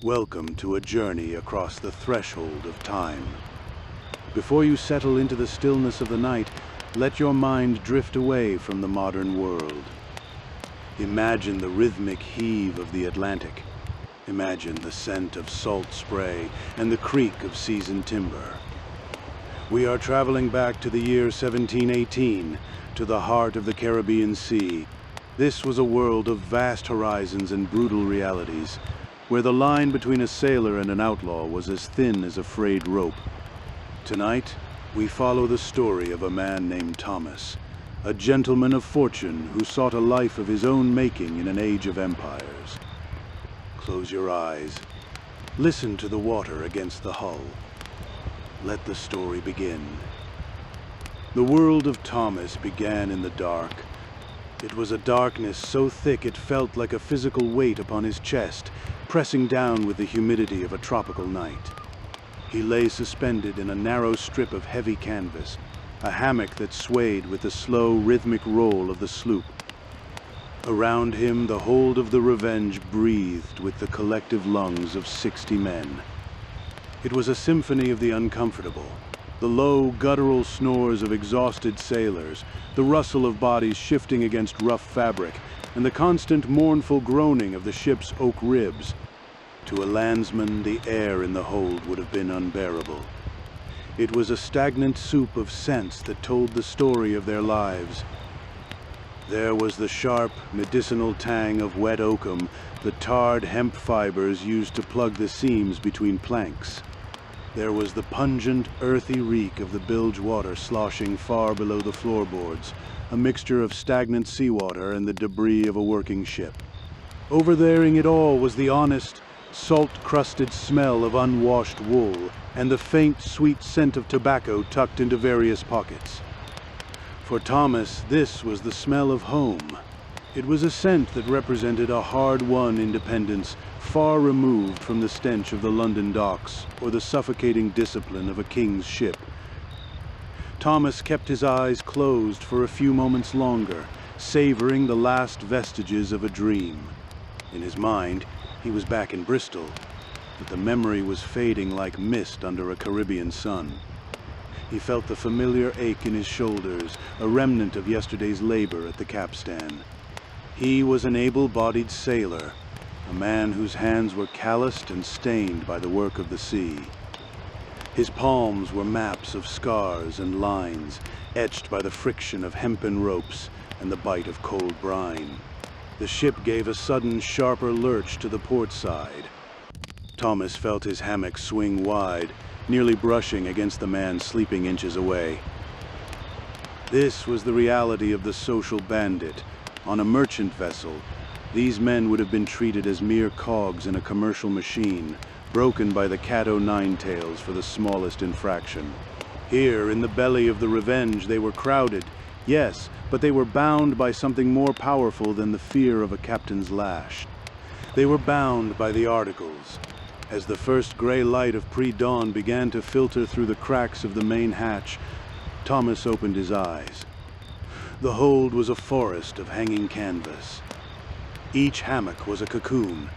Welcome to a journey across the threshold of time. Before you settle into the stillness of the night, let your mind drift away from the modern world. Imagine the rhythmic heave of the Atlantic. Imagine the scent of salt spray and the creak of seasoned timber. We are traveling back to the year 1718, to the heart of the Caribbean Sea. This was a world of vast horizons and brutal realities, where the line between a sailor and an outlaw was as thin as a frayed rope. Tonight, we follow the story of a man named Thomas, a gentleman of fortune who sought a life of his own making in an age of empires. Close your eyes. Listen to the water against the hull. Let the story begin. The world of Thomas began in the dark. It was a darkness so thick it felt like a physical weight upon his chest, pressing down with the humidity of a tropical night. He lay suspended in a narrow strip of heavy canvas, a hammock that swayed with the slow, rhythmic roll of the sloop. Around him, the hold of the Revenge breathed with the collective lungs of 60 men. It was a symphony of the uncomfortable. The low, guttural snores of exhausted sailors, the rustle of bodies shifting against rough fabric, and the constant mournful groaning of the ship's oak ribs. To a landsman, the air in the hold would have been unbearable. It was a stagnant soup of scents that told the story of their lives. There was the sharp, medicinal tang of wet oakum, the tarred hemp fibers used to plug the seams between planks. There was the pungent, earthy reek of the bilge water sloshing far below the floorboards, a mixture of stagnant seawater and the debris of a working ship. Overlaying it all was the honest, salt-crusted smell of unwashed wool, and the faint, sweet scent of tobacco tucked into various pockets. For Thomas, this was the smell of home. It was a scent that represented a hard-won independence, far removed from the stench of the London docks or the suffocating discipline of a king's ship. Thomas kept his eyes closed for a few moments longer, savoring the last vestiges of a dream. In his mind, he was back in Bristol, but the memory was fading like mist under a Caribbean sun. He felt the familiar ache in his shoulders, a remnant of yesterday's labor at the capstan. He was an able-bodied sailor, a man whose hands were calloused and stained by the work of the sea. His palms were maps of scars and lines, etched by the friction of hempen ropes and the bite of cold brine. The ship gave a sudden, sharper lurch to the port side. Thomas felt his hammock swing wide, nearly brushing against the man sleeping inches away. This was the reality of the social bandit. On a merchant vessel, these men would have been treated as mere cogs in a commercial machine, broken by the cat-o'-nine-tails for the smallest infraction. Here, in the belly of the Revenge, they were crowded, yes, but they were bound by something more powerful than the fear of a captain's lash. They were bound by the articles. As the first gray light of pre-dawn began to filter through the cracks of the main hatch, Thomas opened his eyes. The hold was a forest of hanging canvas. Each hammock was a cocoon.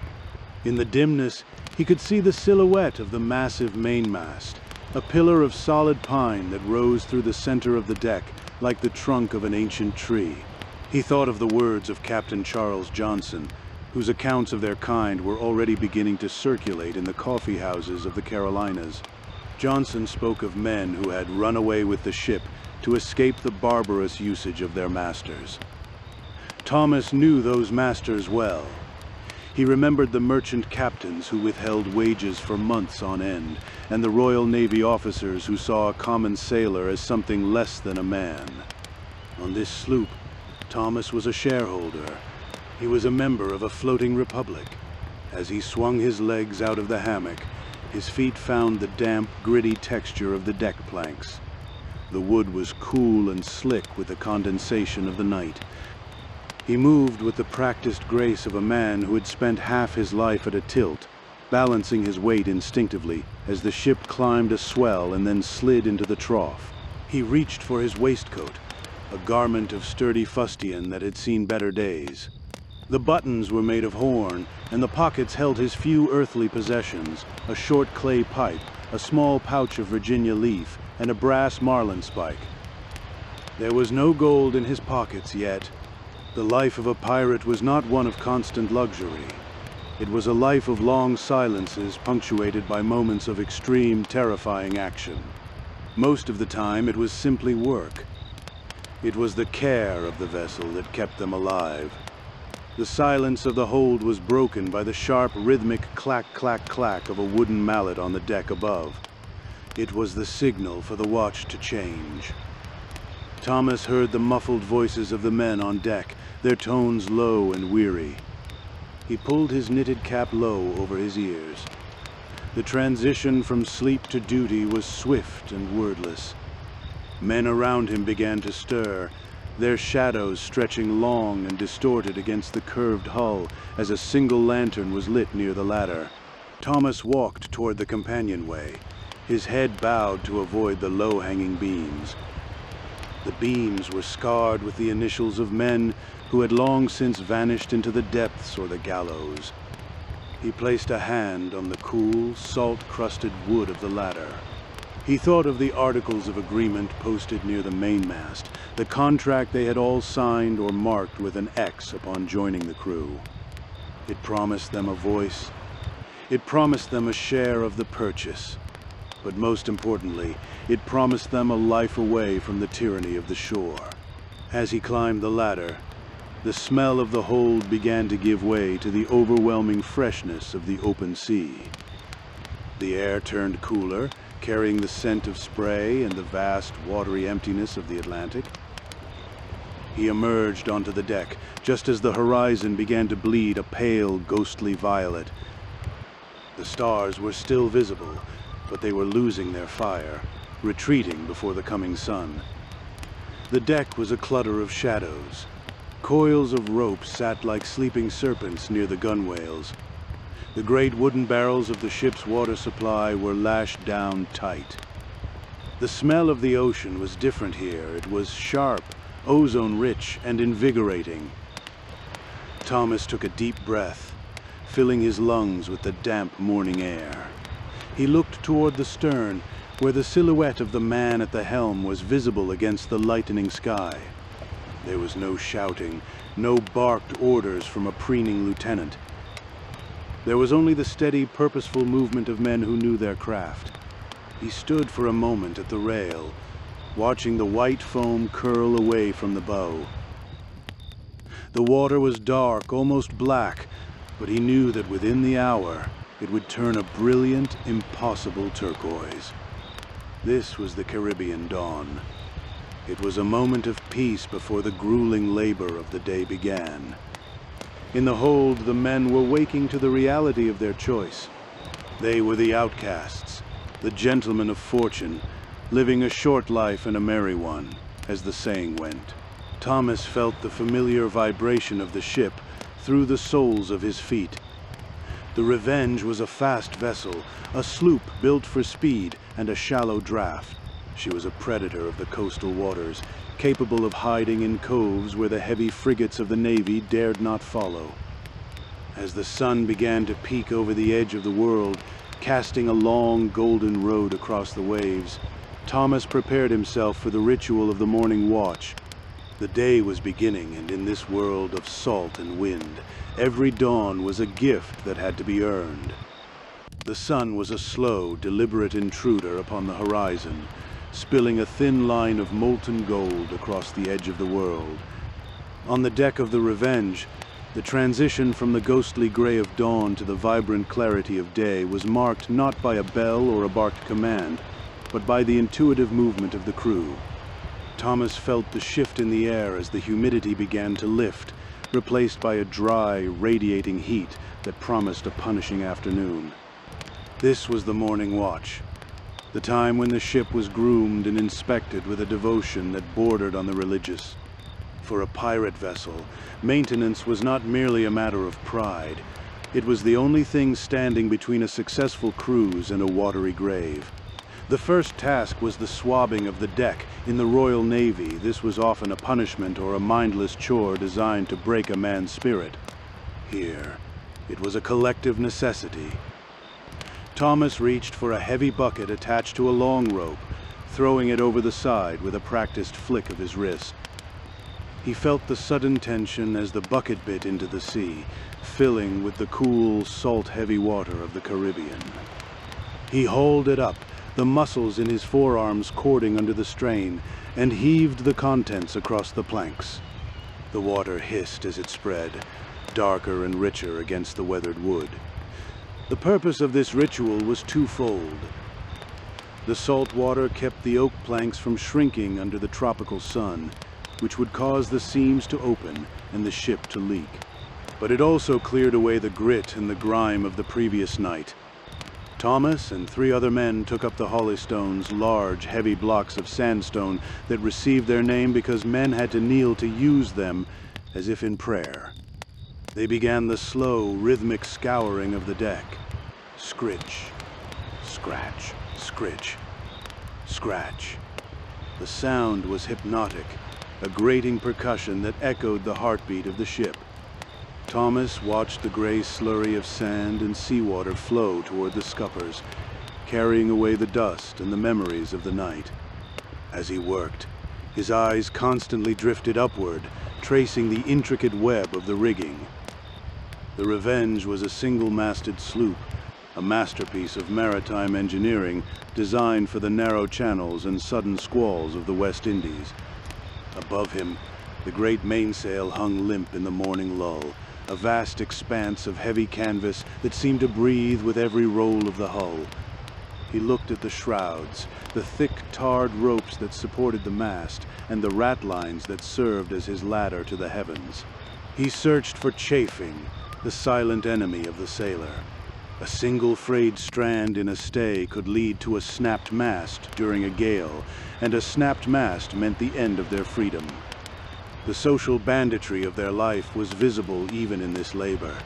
In the dimness, he could see the silhouette of the massive mainmast, a pillar of solid pine that rose through the center of the deck like the trunk of an ancient tree. He thought of the words of Captain Charles Johnson, whose accounts of their kind were already beginning to circulate in the coffee houses of the Carolinas. Johnson spoke of men who had run away with the ship to escape the barbarous usage of their masters. Thomas knew those masters well. He remembered the merchant captains who withheld wages for months on end, and the Royal Navy officers who saw a common sailor as something less than a man. On this sloop, Thomas was a shareholder. He was a member of a floating republic. As he swung his legs out of the hammock, his feet found the damp, gritty texture of the deck planks. The wood was cool and slick with the condensation of the night. He moved with the practiced grace of a man who had spent half his life at a tilt, balancing his weight instinctively as the ship climbed a swell and then slid into the trough. He reached for his waistcoat, a garment of sturdy fustian that had seen better days. The buttons were made of horn, and the pockets held his few earthly possessions, a short clay pipe, a small pouch of Virginia leaf, and a brass marlinspike. There was no gold in his pockets yet. The life of a pirate was not one of constant luxury. It was a life of long silences punctuated by moments of extreme, terrifying action. Most of the time it was simply work. It was the care of the vessel that kept them alive. The silence of the hold was broken by the sharp, rhythmic clack, clack, clack of a wooden mallet on the deck above. It was the signal for the watch to change. Thomas heard the muffled voices of the men on deck, their tones low and weary. He pulled his knitted cap low over his ears. The transition from sleep to duty was swift and wordless. Men around him began to stir, their shadows stretching long and distorted against the curved hull as a single lantern was lit near the ladder. Thomas walked toward the companionway, his head bowed to avoid the low-hanging beams. The beams were scarred with the initials of men who had long since vanished into the depths or the gallows. He placed a hand on the cool, salt-crusted wood of the ladder. He thought of the articles of agreement posted near the mainmast, the contract they had all signed or marked with an X upon joining the crew. It promised them a voice. It promised them a share of the purchase. But most importantly, it promised them a life away from the tyranny of the shore. As he climbed the ladder, the smell of the hold began to give way to the overwhelming freshness of the open sea. The air turned cooler, carrying the scent of spray and the vast, watery emptiness of the Atlantic. He emerged onto the deck, just as the horizon began to bleed a pale, ghostly violet. The stars were still visible, but they were losing their fire, retreating before the coming sun. The deck was a clutter of shadows. Coils of rope sat like sleeping serpents near the gunwales. The great wooden barrels of the ship's water supply were lashed down tight. The smell of the ocean was different here. It was sharp, ozone-rich, and invigorating. Thomas took a deep breath, filling his lungs with the damp morning air. He looked toward the stern, where the silhouette of the man at the helm was visible against the lightening sky. There was no shouting, no barked orders from a preening lieutenant. There was only the steady, purposeful movement of men who knew their craft. He stood for a moment at the rail, watching the white foam curl away from the bow. The water was dark, almost black, but he knew that within the hour it would turn a brilliant, impossible turquoise. This was the Caribbean dawn. It was a moment of peace before the grueling labor of the day began. In the hold, the men were waking to the reality of their choice. They were the outcasts, the gentlemen of fortune, living a short life and a merry one, as the saying went. Thomas felt the familiar vibration of the ship through the soles of his feet. The Revenge was a fast vessel, a sloop built for speed and a shallow draft. She was a predator of the coastal waters, capable of hiding in coves where the heavy frigates of the Navy dared not follow. As the sun began to peek over the edge of the world, casting a long golden road across the waves, Thomas prepared himself for the ritual of the morning watch. The day was beginning, and in this world of salt and wind, every dawn was a gift that had to be earned. The sun was a slow, deliberate intruder upon the horizon, spilling a thin line of molten gold across the edge of the world. On the deck of the Revenge, the transition from the ghostly gray of dawn to the vibrant clarity of day was marked not by a bell or a barked command, but by the intuitive movement of the crew. Thomas felt the shift in the air as the humidity began to lift, replaced by a dry, radiating heat that promised a punishing afternoon. This was the morning watch, the time when the ship was groomed and inspected with a devotion that bordered on the religious. For a pirate vessel, maintenance was not merely a matter of pride. It was the only thing standing between a successful cruise and a watery grave. The first task was the swabbing of the deck. In the Royal Navy, this was often a punishment or a mindless chore designed to break a man's spirit. Here, it was a collective necessity. Thomas reached for a heavy bucket attached to a long rope, throwing it over the side with a practiced flick of his wrist. He felt the sudden tension as the bucket bit into the sea, filling with the cool, salt-heavy water of the Caribbean. He hauled it up, the muscles in his forearms cording under the strain, and heaved the contents across the planks. The water hissed as it spread, darker and richer against the weathered wood. The purpose of this ritual was twofold. The salt water kept the oak planks from shrinking under the tropical sun, which would cause the seams to open and the ship to leak. But it also cleared away the grit and the grime of the previous night. Thomas and 3 other men took up the holystones, large, heavy blocks of sandstone that received their name because men had to kneel to use them as if in prayer. They began the slow, rhythmic scouring of the deck. Scritch, scratch, scritch, scratch. The sound was hypnotic, a grating percussion that echoed the heartbeat of the ship. Thomas watched the gray slurry of sand and seawater flow toward the scuppers, carrying away the dust and the memories of the night. As he worked, his eyes constantly drifted upward, tracing the intricate web of the rigging. The Revenge was a single-masted sloop, a masterpiece of maritime engineering designed for the narrow channels and sudden squalls of the West Indies. Above him, the great mainsail hung limp in the morning lull, a vast expanse of heavy canvas that seemed to breathe with every roll of the hull. He looked at the shrouds, the thick tarred ropes that supported the mast, and the ratlines that served as his ladder to the heavens. He searched for chafing, the silent enemy of the sailor. A single frayed strand in a stay could lead to a snapped mast during a gale, and a snapped mast meant the end of their freedom. The social banditry of their life was visible even in this labor.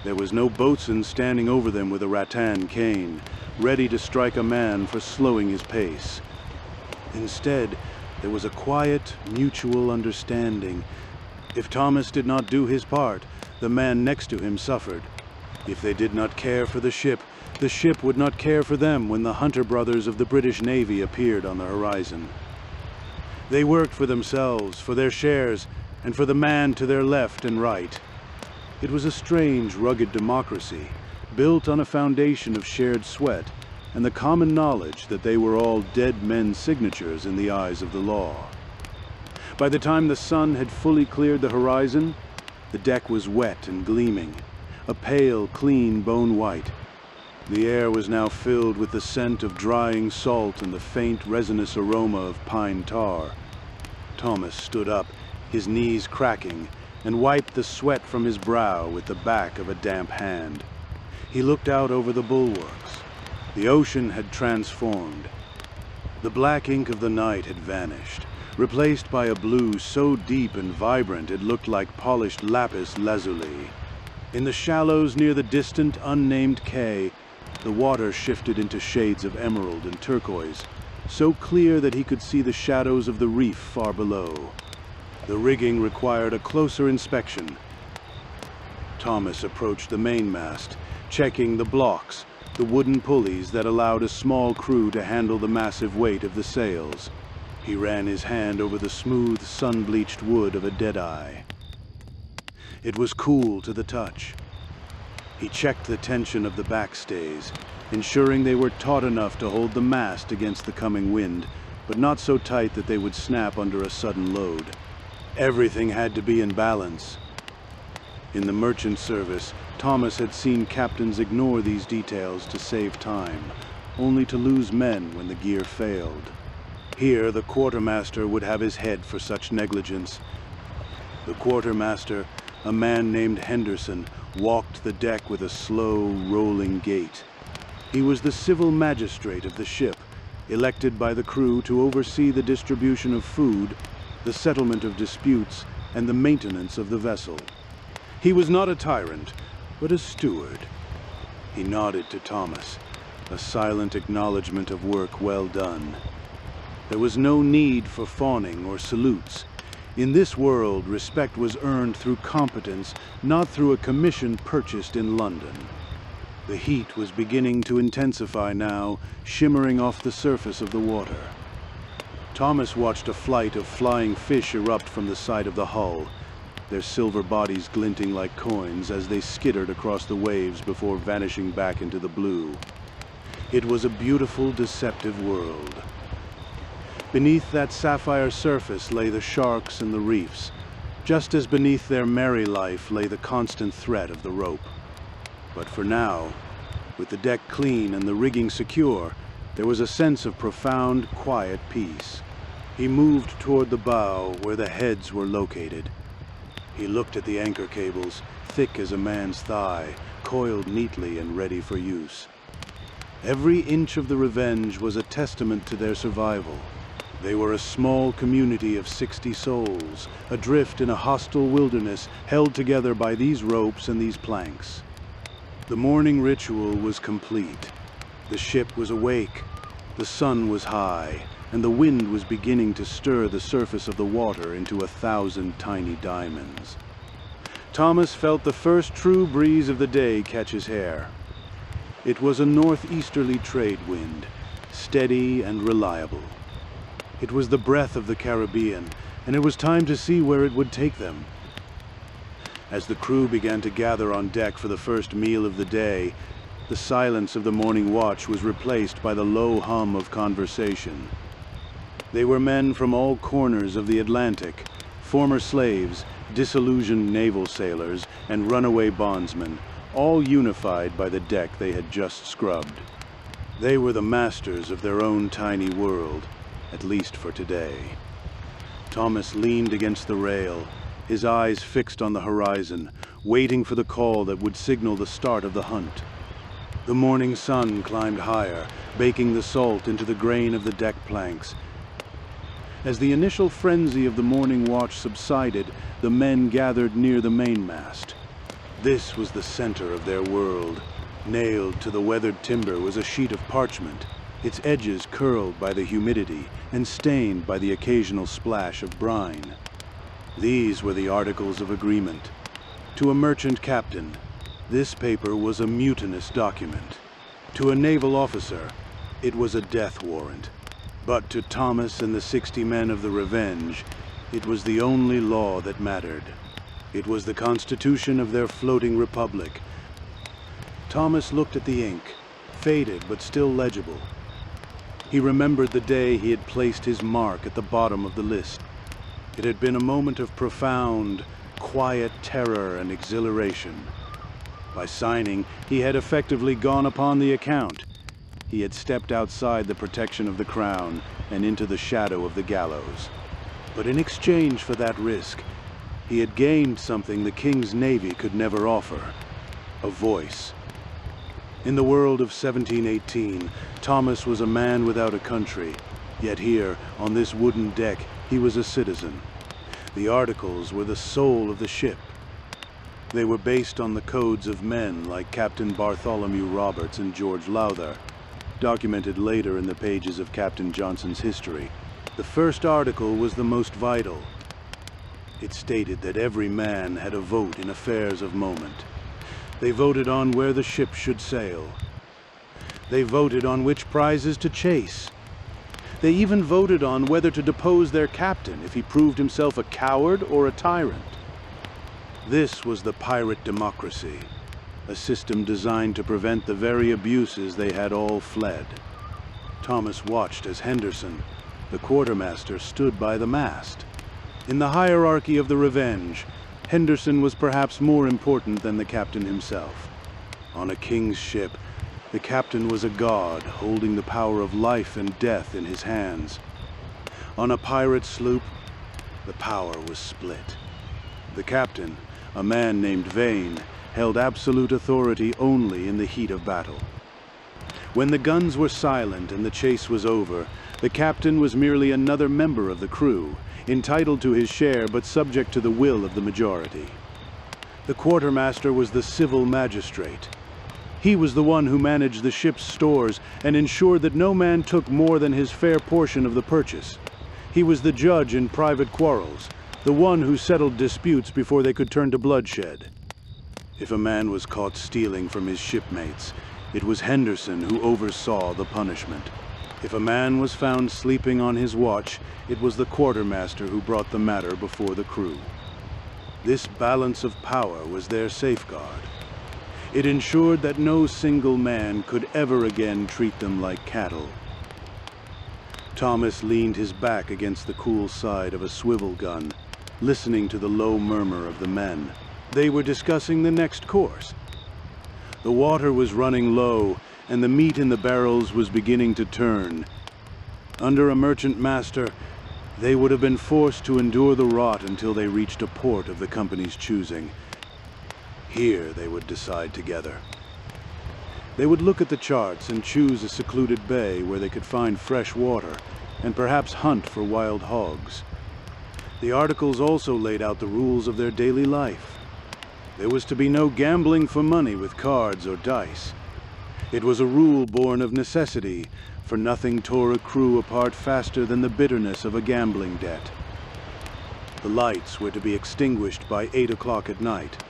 There was no boatswain standing over them with a rattan cane, ready to strike a man for slowing his pace. Instead, there was a quiet, mutual understanding. If Thomas did not do his part, the man next to him suffered. If they did not care for the ship would not care for them when the Hunter brothers of the British Navy appeared on the horizon. They worked for themselves, for their shares, and for the man to their left and right. It was a strange, rugged democracy, built on a foundation of shared sweat and the common knowledge that they were all dead men's signatures in the eyes of the law. By the time the sun had fully cleared the horizon, the deck was wet and gleaming, a pale, clean bone white. The air was now filled with the scent of drying salt and the faint, resinous aroma of pine tar. Thomas stood up, his knees cracking, and wiped the sweat from his brow with the back of a damp hand. He looked out over the bulwarks. The ocean had transformed. The black ink of the night had vanished, replaced by a blue so deep and vibrant it looked like polished lapis lazuli. In the shallows near the distant, unnamed quay, the water shifted into shades of emerald and turquoise, so clear that he could see the shadows of the reef far below. The rigging required a closer inspection. Thomas approached the mainmast, checking the blocks, the wooden pulleys that allowed a small crew to handle the massive weight of the sails. He ran his hand over the smooth, sun-bleached wood of a deadeye. It was cool to the touch. He checked the tension of the backstays, ensuring they were taut enough to hold the mast against the coming wind, but not so tight that they would snap under a sudden load. Everything had to be in balance. In the merchant service, Thomas had seen captains ignore these details to save time, only to lose men when the gear failed. Here, the quartermaster would have his head for such negligence. The quartermaster, a man named Henderson, walked the deck with a slow, rolling gait. He was the civil magistrate of the ship, elected by the crew to oversee the distribution of food, the settlement of disputes, and the maintenance of the vessel. He was not a tyrant, but a steward. He nodded to Thomas, a silent acknowledgement of work well done. There was no need for fawning or salutes. In this world, respect was earned through competence, not through a commission purchased in London. The heat was beginning to intensify now, shimmering off the surface of the water. Thomas watched a flight of flying fish erupt from the side of the hull, their silver bodies glinting like coins as they skittered across the waves before vanishing back into the blue. It was a beautiful, deceptive world. Beneath that sapphire surface lay the sharks and the reefs, just as beneath their merry life lay the constant threat of the rope. But for now, with the deck clean and the rigging secure, there was a sense of profound, quiet peace. He moved toward the bow where the heads were located. He looked at the anchor cables, thick as a man's thigh, coiled neatly and ready for use. Every inch of the Revenge was a testament to their survival. They were a small community of 60 souls, adrift in a hostile wilderness, held together by these ropes and these planks. The morning ritual was complete. The ship was awake, the sun was high, and the wind was beginning to stir the surface of the water into 1,000 tiny diamonds. Thomas felt the first true breeze of the day catch his hair. It was a northeasterly trade wind, steady and reliable. It was the breath of the Caribbean, and it was time to see where it would take them. As the crew began to gather on deck for the first meal of the day, the silence of the morning watch was replaced by the low hum of conversation. They were men from all corners of the Atlantic, former slaves, disillusioned naval sailors, and runaway bondsmen, all unified by the deck they had just scrubbed. They were the masters of their own tiny world, at least for today. Thomas leaned against the rail, his eyes fixed on the horizon, waiting for the call that would signal the start of the hunt. The morning sun climbed higher, baking the salt into the grain of the deck planks. As the initial frenzy of the morning watch subsided, the men gathered near the mainmast. This was the center of their world. Nailed to the weathered timber was a sheet of parchment, its edges curled by the humidity and stained by the occasional splash of brine. These were the Articles of Agreement. To a merchant captain, this paper was a mutinous document. To a naval officer, it was a death warrant. But to Thomas and the 60 men of the Revenge, it was the only law that mattered. It was the constitution of their floating republic. Thomas looked at the ink, faded but still legible. He remembered the day he had placed his mark at the bottom of the list. It had been a moment of profound, quiet terror and exhilaration. By signing, he had effectively gone upon the account. He had stepped outside the protection of the crown and into the shadow of the gallows. But in exchange for that risk, he had gained something the King's Navy could never offer: a voice. In the world of 1718, Thomas was a man without a country, yet here, on this wooden deck, he was a citizen. The Articles were the soul of the ship. They were based on the codes of men like Captain Bartholomew Roberts and George Lowther, documented later in the pages of Captain Johnson's history. The first article was the most vital. It stated that every man had a vote in affairs of moment. They voted on where the ship should sail. They voted on which prizes to chase. They even voted on whether to depose their captain if he proved himself a coward or a tyrant. This was the pirate democracy, a system designed to prevent the very abuses they had all fled. Thomas watched as Henderson, the quartermaster, stood by the mast. In the hierarchy of the Revenge, Henderson was perhaps more important than the captain himself. On a king's ship, the captain was a god holding the power of life and death in his hands. On a pirate sloop, the power was split. The captain, a man named Vane, held absolute authority only in the heat of battle. When the guns were silent and the chase was over, the captain was merely another member of the crew, entitled to his share but subject to the will of the majority. The quartermaster was the civil magistrate. He was the one who managed the ship's stores and ensured that no man took more than his fair portion of the purchase. He was the judge in private quarrels, the one who settled disputes before they could turn to bloodshed. If a man was caught stealing from his shipmates, it was Henderson who oversaw the punishment. If a man was found sleeping on his watch, it was the quartermaster who brought the matter before the crew. This balance of power was their safeguard. It ensured that no single man could ever again treat them like cattle. Thomas leaned his back against the cool side of a swivel gun, listening to the low murmur of the men. They were discussing the next course. The water was running low, and the meat in the barrels was beginning to turn. Under a merchant master, they would have been forced to endure the rot until they reached a port of the company's choosing. Here they would decide together. They would look at the charts and choose a secluded bay where they could find fresh water and perhaps hunt for wild hogs. The articles also laid out the rules of their daily life. There was to be no gambling for money with cards or dice. It was a rule born of necessity, for nothing tore a crew apart faster than the bitterness of a gambling debt. The lights were to be extinguished by 8 o'clock at night.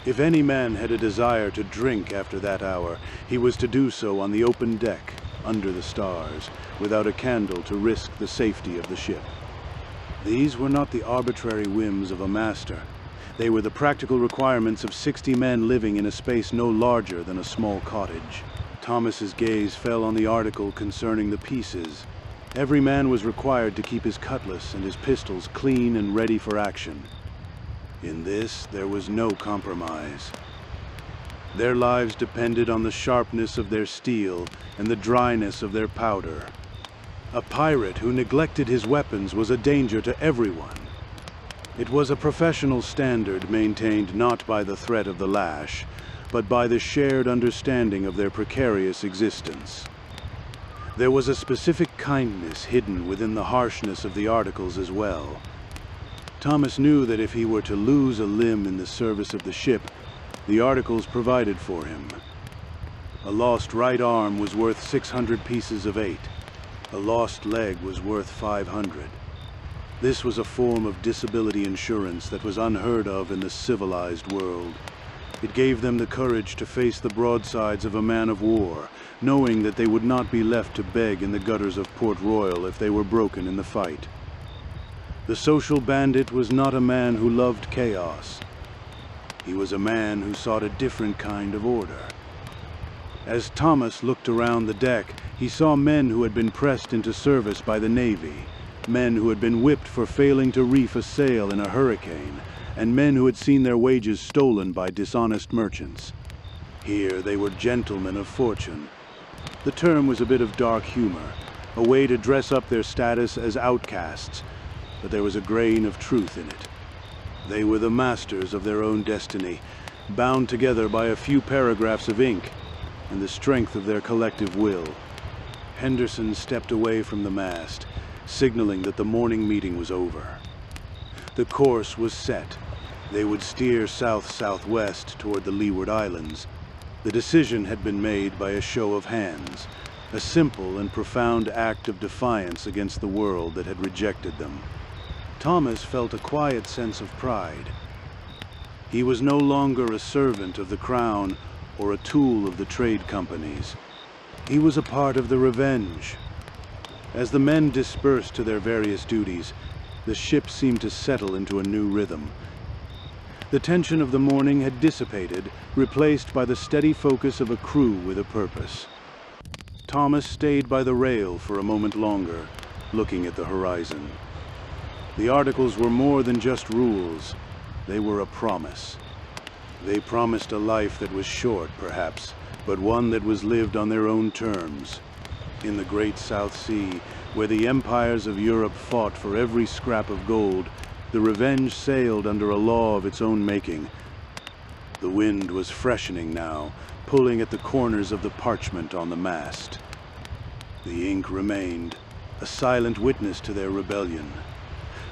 If any man had a desire to drink after that hour, he was to do so on the open deck, under the stars, without a candle to risk the safety of the ship. These were not the arbitrary whims of a master. They were the practical requirements of 60 men living in a space no larger than a small cottage. Thomas's gaze fell on the article concerning the pieces. Every man was required to keep his cutlass and his pistols clean and ready for action. In this, there was no compromise. Their lives depended on the sharpness of their steel and the dryness of their powder. A pirate who neglected his weapons was a danger to everyone. It was a professional standard maintained not by the threat of the lash, but by the shared understanding of their precarious existence. There was a specific kindness hidden within the harshness of the articles as well. Thomas knew that if he were to lose a limb in the service of the ship, the articles provided for him. A lost right arm was worth 600 pieces of 8. A lost leg was worth 500. This was a form of disability insurance that was unheard of in the civilized world. It gave them the courage to face the broadsides of a man of war, knowing that they would not be left to beg in the gutters of Port Royal if they were broken in the fight. The social bandit was not a man who loved chaos. He was a man who sought a different kind of order. As Thomas looked around the deck, he saw men who had been pressed into service by the Navy, men who had been whipped for failing to reef a sail in a hurricane, and men who had seen their wages stolen by dishonest merchants. Here they were gentlemen of fortune. The term was a bit of dark humor, a way to dress up their status as outcasts, but there was a grain of truth in it. They were the masters of their own destiny, bound together by a few paragraphs of ink and the strength of their collective will. Henderson stepped away from the mast, signaling that the morning meeting was over. The course was set. They would steer south-southwest toward the Leeward Islands. The decision had been made by a show of hands, a simple and profound act of defiance against the world that had rejected them. Thomas felt a quiet sense of pride. He was no longer a servant of the crown or a tool of the trade companies. He was a part of the Revenge. As the men dispersed to their various duties, the ship seemed to settle into a new rhythm. The tension of the morning had dissipated, replaced by the steady focus of a crew with a purpose. Thomas stayed by the rail for a moment longer, looking at the horizon. The articles were more than just rules. They were a promise. They promised a life that was short, perhaps, but one that was lived on their own terms. In the great South Sea, where the empires of Europe fought for every scrap of gold, the Revenge sailed under a law of its own making. The wind was freshening now, pulling at the corners of the parchment on the mast. The ink remained, a silent witness to their rebellion.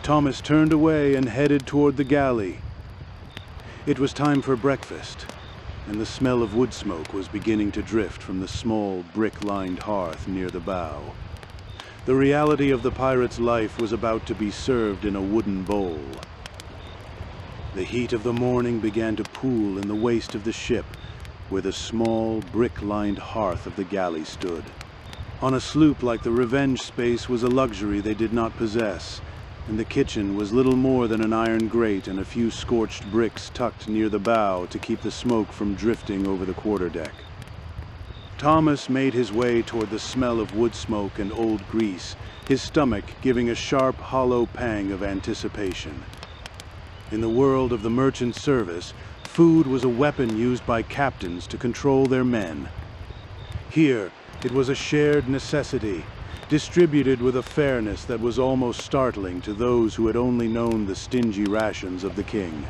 Thomas turned away and headed toward the galley. It was time for breakfast, and the smell of wood smoke was beginning to drift from the small, brick-lined hearth near the bow. The reality of the pirate's life was about to be served in a wooden bowl. The heat of the morning began to pool in the waist of the ship, where the small, brick-lined hearth of the galley stood. On a sloop like the Revenge space was a luxury they did not possess, and the kitchen was little more than an iron grate and a few scorched bricks tucked near the bow to keep the smoke from drifting over the quarterdeck. Thomas made his way toward the smell of wood smoke and old grease, his stomach giving a sharp, hollow pang of anticipation. In the world of the merchant service, food was a weapon used by captains to control their men. Here, it was a shared necessity, distributed with a fairness that was almost startling to those who had only known the stingy rations of the king.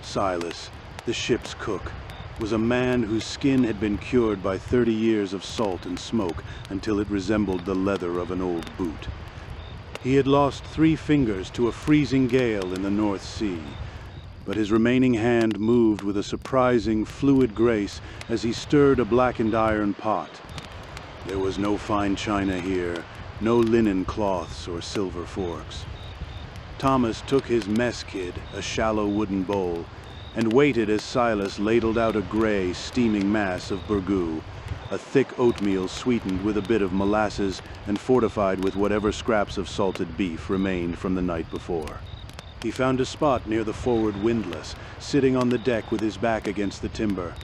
Silas, the ship's cook, was a man whose skin had been cured by 30 years of salt and smoke until it resembled the leather of an old boot. He had lost 3 fingers to a freezing gale in the North Sea, but his remaining hand moved with a surprising, fluid grace as he stirred a blackened iron pot. There was no fine china here, no linen cloths or silver forks. Thomas took his mess kid, a shallow wooden bowl, and waited as Silas ladled out a gray, steaming mass of burgoo, a thick oatmeal sweetened with a bit of molasses and fortified with whatever scraps of salted beef remained from the night before. He found a spot near the forward windlass, sitting on the deck with his back against the timber.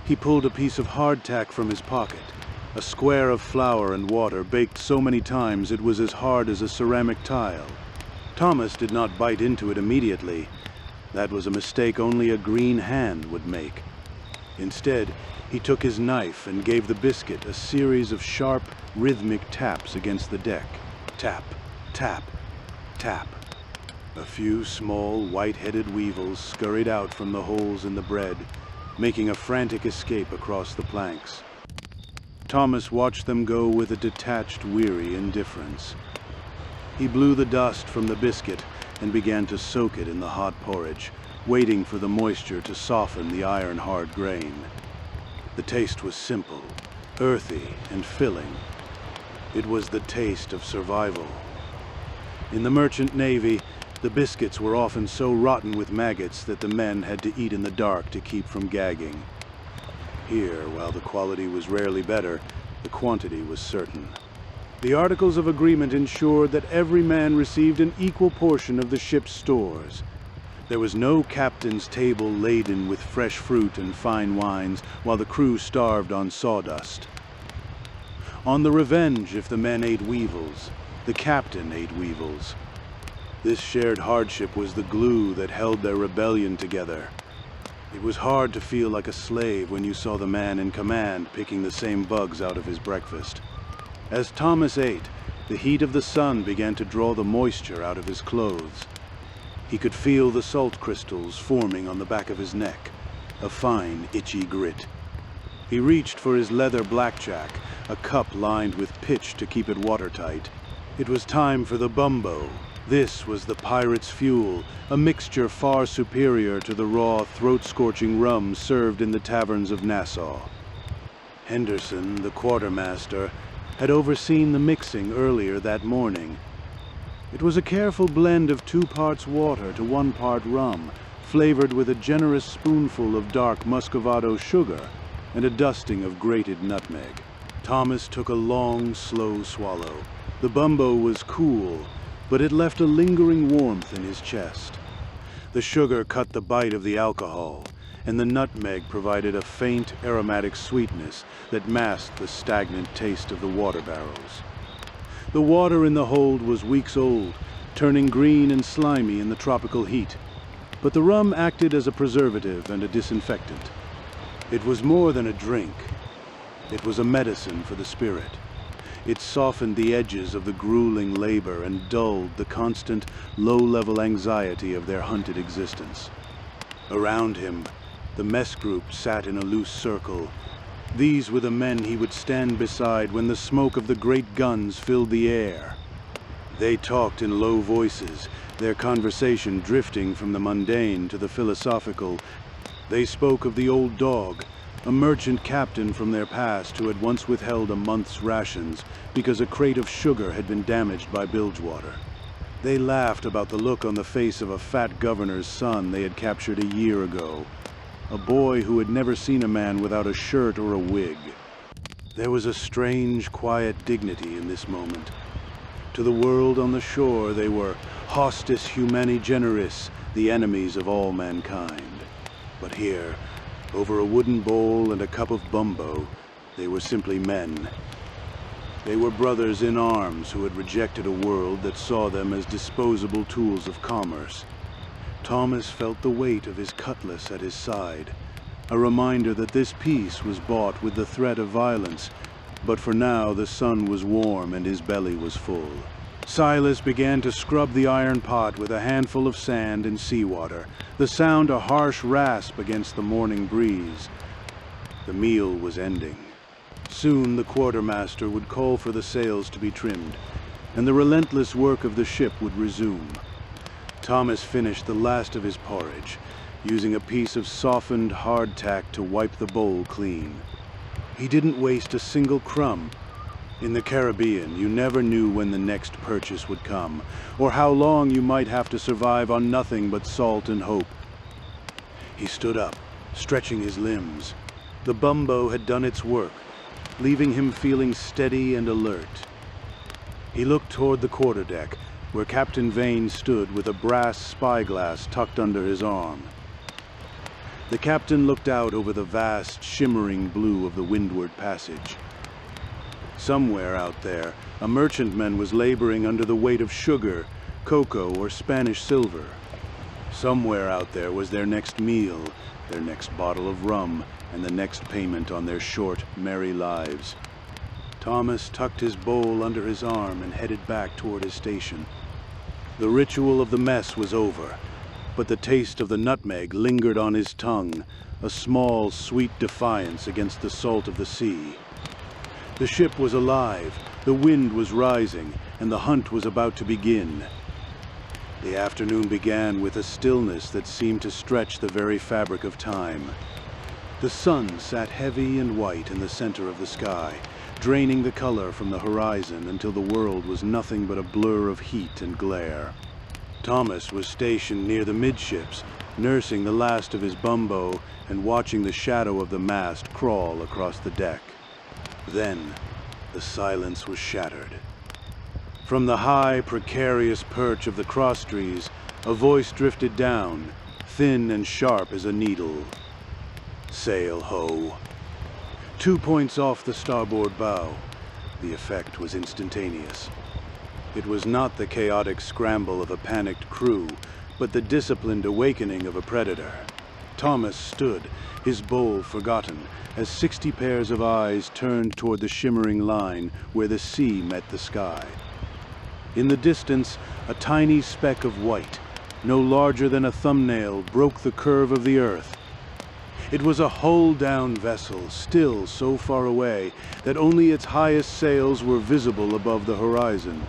He pulled a piece of hardtack from his pocket, a square of flour and water baked so many times it was as hard as a ceramic tile. Thomas did not bite into it immediately. That was a mistake only a green hand would make. Instead, he took his knife and gave the biscuit a series of sharp, rhythmic taps against the deck. Tap, tap, tap. A few small, white-headed weevils scurried out from the holes in the bread, making a frantic escape across the planks. Thomas watched them go with a detached, weary indifference. He blew the dust from the biscuit and began to soak it in the hot porridge, waiting for the moisture to soften the iron-hard grain. The taste was simple, earthy, and filling. It was the taste of survival. In the merchant navy, the biscuits were often so rotten with maggots that the men had to eat in the dark to keep from gagging. Here, while the quality was rarely better, the quantity was certain. The Articles of Agreement ensured that every man received an equal portion of the ship's stores. There was no captain's table laden with fresh fruit and fine wines, while the crew starved on sawdust. On the Revenge, if the men ate weevils, the captain ate weevils. This shared hardship was the glue that held their rebellion together. It was hard to feel like a slave when you saw the man in command picking the same bugs out of his breakfast. As Thomas ate, the heat of the sun began to draw the moisture out of his clothes. He could feel the salt crystals forming on the back of his neck, a fine, itchy grit. He reached for his leather blackjack, a cup lined with pitch to keep it watertight. It was time for the Bumbo. This was the pirate's fuel, a mixture far superior to the raw, throat-scorching rum served in the taverns of Nassau. Henderson, the quartermaster, had overseen the mixing earlier that morning. It was a careful blend of 2 parts water to 1 part rum, flavored with a generous spoonful of dark muscovado sugar and a dusting of grated nutmeg. Thomas took a long, slow swallow. The Bumbo was cool, but it left a lingering warmth in his chest. The sugar cut the bite of the alcohol, and the nutmeg provided a faint, aromatic sweetness that masked the stagnant taste of the water barrels. The water in the hold was weeks old, turning green and slimy in the tropical heat, but the rum acted as a preservative and a disinfectant. It was more than a drink. It was a medicine for the spirit. It softened the edges of the grueling labor and dulled the constant, low-level anxiety of their hunted existence. Around him, the mess group sat in a loose circle. These were the men he would stand beside when the smoke of the great guns filled the air. They talked in low voices, their conversation drifting from the mundane to the philosophical. They spoke of the old dog, a merchant captain from their past who had once withheld a month's rations because a crate of sugar had been damaged by bilgewater. They laughed about the look on the face of a fat governor's son they had captured a year ago, a boy who had never seen a man without a shirt or a wig. There was a strange, quiet dignity in this moment. To the world on the shore, they were hostis humani generis, the enemies of all mankind. But here, over a wooden bowl and a cup of Bumbo, they were simply men. They were brothers in arms who had rejected a world that saw them as disposable tools of commerce. Thomas felt the weight of his cutlass at his side, a reminder that this peace was bought with the threat of violence, but for now the sun was warm and his belly was full. Silas began to scrub the iron pot with a handful of sand and seawater, the sound a harsh rasp against the morning breeze. The meal was ending. Soon the quartermaster would call for the sails to be trimmed, and the relentless work of the ship would resume. Thomas finished the last of his porridge, using a piece of softened hardtack to wipe the bowl clean. He didn't waste a single crumb. In the Caribbean, you never knew when the next purchase would come, or how long you might have to survive on nothing but salt and hope. He stood up, stretching his limbs. The Bumbo had done its work, leaving him feeling steady and alert. He looked toward the quarterdeck, where Captain Vane stood with a brass spyglass tucked under his arm. The captain looked out over the vast, shimmering blue of the windward passage. Somewhere out there, a merchantman was laboring under the weight of sugar, cocoa, or Spanish silver. Somewhere out there was their next meal, their next bottle of rum, and the next payment on their short, merry lives. Thomas tucked his bowl under his arm and headed back toward his station. The ritual of the mess was over, but the taste of the nutmeg lingered on his tongue, a small, sweet defiance against the salt of the sea. The ship was alive, the wind was rising, and the hunt was about to begin. The afternoon began with a stillness that seemed to stretch the very fabric of time. The sun sat heavy and white in the center of the sky, draining the color from the horizon until the world was nothing but a blur of heat and glare. Thomas was stationed near the midships, nursing the last of his Bumbo and watching the shadow of the mast crawl across the deck. Then, the silence was shattered. From the high, precarious perch of the crosstrees, a voice drifted down, thin and sharp as a needle. "Sail ho." 2 points off the starboard bow. The effect was instantaneous. It was not the chaotic scramble of a panicked crew, but the disciplined awakening of a predator. Thomas stood, his bowl forgotten, as 60 pairs of eyes turned toward the shimmering line where the sea met the sky. In the distance, a tiny speck of white, no larger than a thumbnail, broke the curve of the earth. It was a hull-down vessel, still so far away that only its highest sails were visible above the horizon.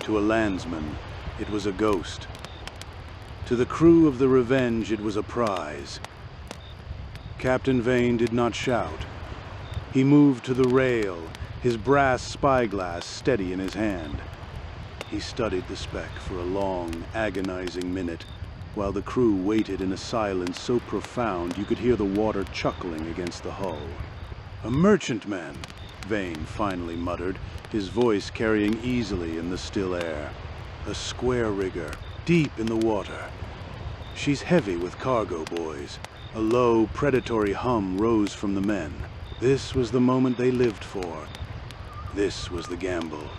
To a landsman, it was a ghost. To the crew of the Revenge, it was a prize. Captain Vane did not shout. He moved to the rail, his brass spyglass steady in his hand. He studied the speck for a long, agonizing minute, while the crew waited in a silence so profound you could hear the water chuckling against the hull. "A merchantman," Vane finally muttered, his voice carrying easily in the still air. "A square rigger, deep in the water. She's heavy with cargo, boys." A low, predatory hum rose from the men. This was the moment they lived for. This was the gamble.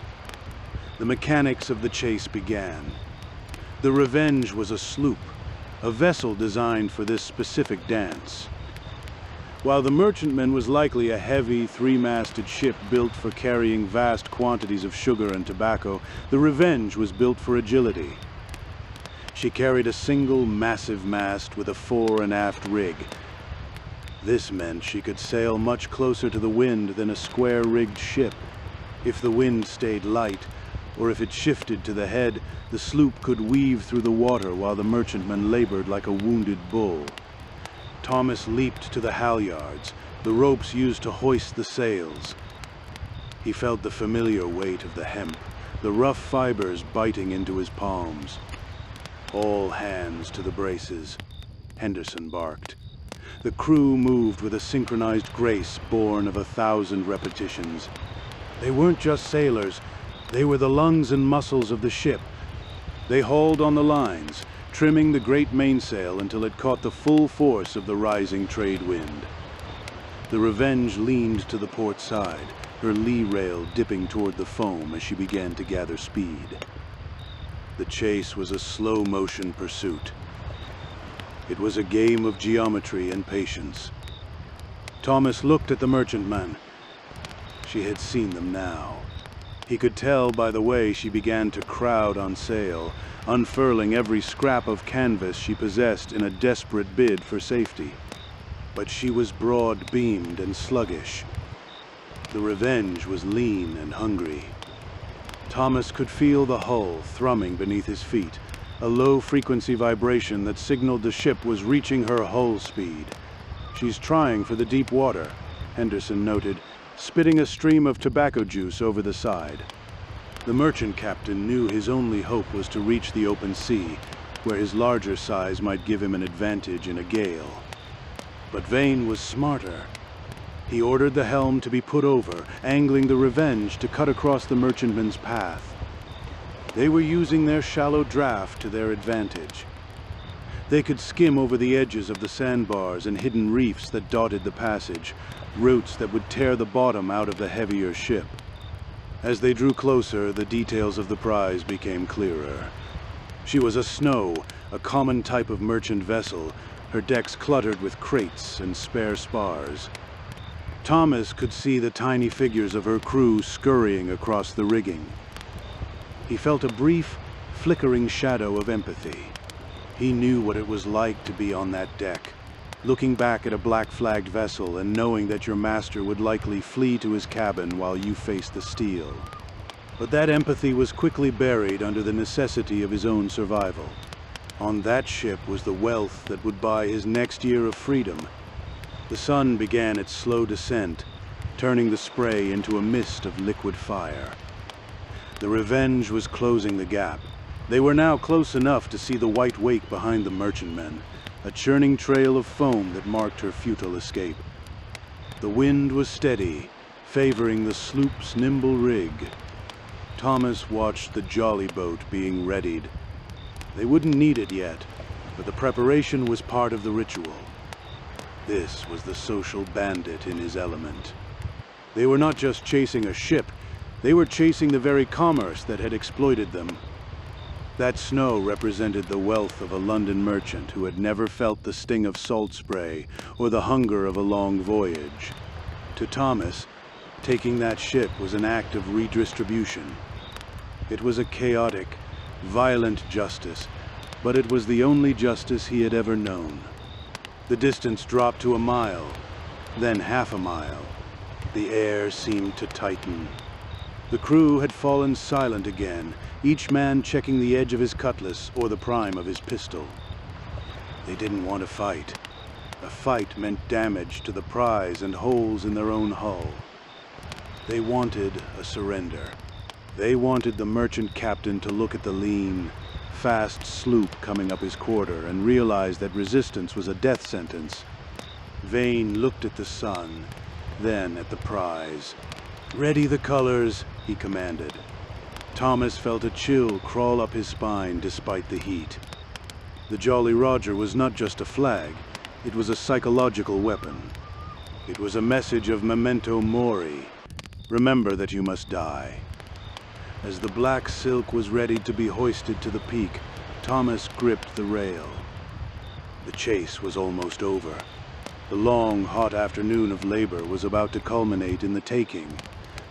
The mechanics of the chase began. The Revenge was a sloop, a vessel designed for this specific dance. While the merchantman was likely a heavy, three-masted ship built for carrying vast quantities of sugar and tobacco, the Revenge was built for agility. She carried a single, massive mast with a fore and aft rig. This meant she could sail much closer to the wind than a square-rigged ship. If the wind stayed light, or if it shifted to the head, the sloop could weave through the water while the merchantman labored like a wounded bull. Thomas leaped to the halyards, the ropes used to hoist the sails. He felt the familiar weight of the hemp, the rough fibers biting into his palms. All hands to the braces, Henderson barked. The crew moved with a synchronized grace born of 1,000 repetitions. They weren't just sailors, they were the lungs and muscles of the ship. They hauled on the lines, trimming the great mainsail until it caught the full force of the rising trade wind. The Revenge leaned to the port side, her lee rail dipping toward the foam as she began to gather speed. The chase was a slow-motion pursuit. It was a game of geometry and patience. Thomas looked at the merchantman. She had seen them now. He could tell by the way she began to crowd on sail, unfurling every scrap of canvas she possessed in a desperate bid for safety. But she was broad-beamed and sluggish. The Revenge was lean and hungry. Thomas could feel the hull thrumming beneath his feet, a low-frequency vibration that signaled the ship was reaching her hull speed. "She's trying for the deep water," Henderson noted, spitting a stream of tobacco juice over the side. The merchant captain knew his only hope was to reach the open sea, where his larger size might give him an advantage in a gale. But Vane was smarter. He ordered the helm to be put over, angling the Revenge to cut across the merchantman's path. They were using their shallow draft to their advantage. They could skim over the edges of the sandbars and hidden reefs that dotted the passage, routes that would tear the bottom out of the heavier ship. As they drew closer, the details of the prize became clearer. She was a snow, a common type of merchant vessel, her decks cluttered with crates and spare spars. Thomas could see the tiny figures of her crew scurrying across the rigging. He felt a brief, flickering shadow of empathy. He knew what it was like to be on that deck, looking back at a black-flagged vessel and knowing that your master would likely flee to his cabin while you faced the steel. But that empathy was quickly buried under the necessity of his own survival. On that ship was the wealth that would buy his next year of freedom. The sun began its slow descent, turning the spray into a mist of liquid fire. The Revenge was closing the gap. They were now close enough to see the white wake behind the merchantmen, a churning trail of foam that marked her futile escape. The wind was steady, favoring the sloop's nimble rig. Thomas watched the jolly boat being readied. They wouldn't need it yet, but the preparation was part of the ritual. This was the social bandit in his element. They were not just chasing a ship, they were chasing the very commerce that had exploited them. That snow represented the wealth of a London merchant who had never felt the sting of salt spray or the hunger of a long voyage. To Thomas, taking that ship was an act of redistribution. It was a chaotic, violent justice, but it was the only justice he had ever known. The distance dropped to a mile, then half a mile. The air seemed to tighten. The crew had fallen silent again, each man checking the edge of his cutlass or the prime of his pistol. They didn't want to fight. A fight meant damage to the prize and holes in their own hull. They wanted a surrender. They wanted the merchant captain to look at the lean, fast sloop coming up his quarter and realize that resistance was a death sentence. Vane looked at the sun, then at the prize. "Ready the colors," he commanded. Thomas felt a chill crawl up his spine despite the heat. The Jolly Roger was not just a flag, it was a psychological weapon. It was a message of memento mori. Remember that you must die. As the black silk was ready to be hoisted to the peak, Thomas gripped the rail. The chase was almost over. The long, hot afternoon of labor was about to culminate in the taking.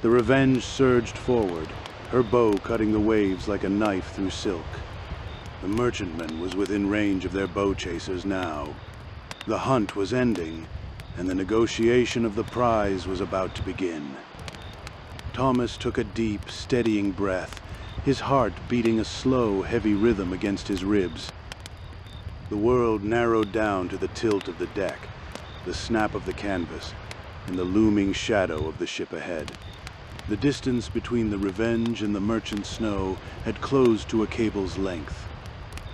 The Revenge surged forward, her bow cutting the waves like a knife through silk. The merchantman was within range of their bow chasers now. The hunt was ending, and the negotiation of the prize was about to begin. Thomas took a deep, steadying breath, his heart beating a slow, heavy rhythm against his ribs. The world narrowed down to the tilt of the deck, the snap of the canvas, and the looming shadow of the ship ahead. The distance between the Revenge and the Merchant Snow had closed to a cable's length.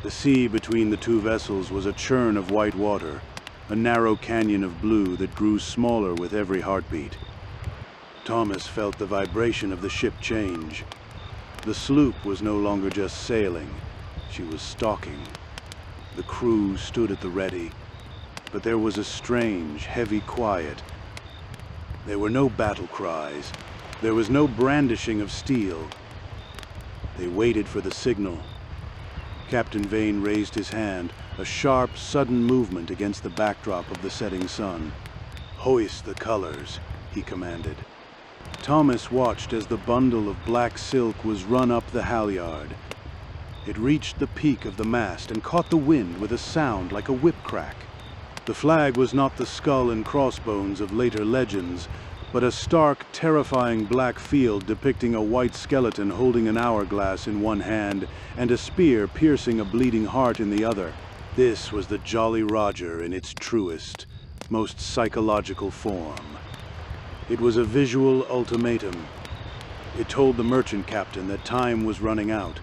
The sea between the two vessels was a churn of white water, a narrow canyon of blue that grew smaller with every heartbeat. Thomas felt the vibration of the ship change. The sloop was no longer just sailing, she was stalking. The crew stood at the ready, but there was a strange, heavy quiet. There were no battle cries. There was no brandishing of steel. They waited for the signal. Captain Vane raised his hand, a sharp, sudden movement against the backdrop of the setting sun. "Hoist the colors," he commanded. Thomas watched as the bundle of black silk was run up the halyard. It reached the peak of the mast and caught the wind with a sound like a whip crack. The flag was not the skull and crossbones of later legends, but a stark, terrifying black field depicting a white skeleton holding an hourglass in one hand and a spear piercing a bleeding heart in the other. This was the Jolly Roger in its truest, most psychological form. It was a visual ultimatum. It told the merchant captain that time was running out.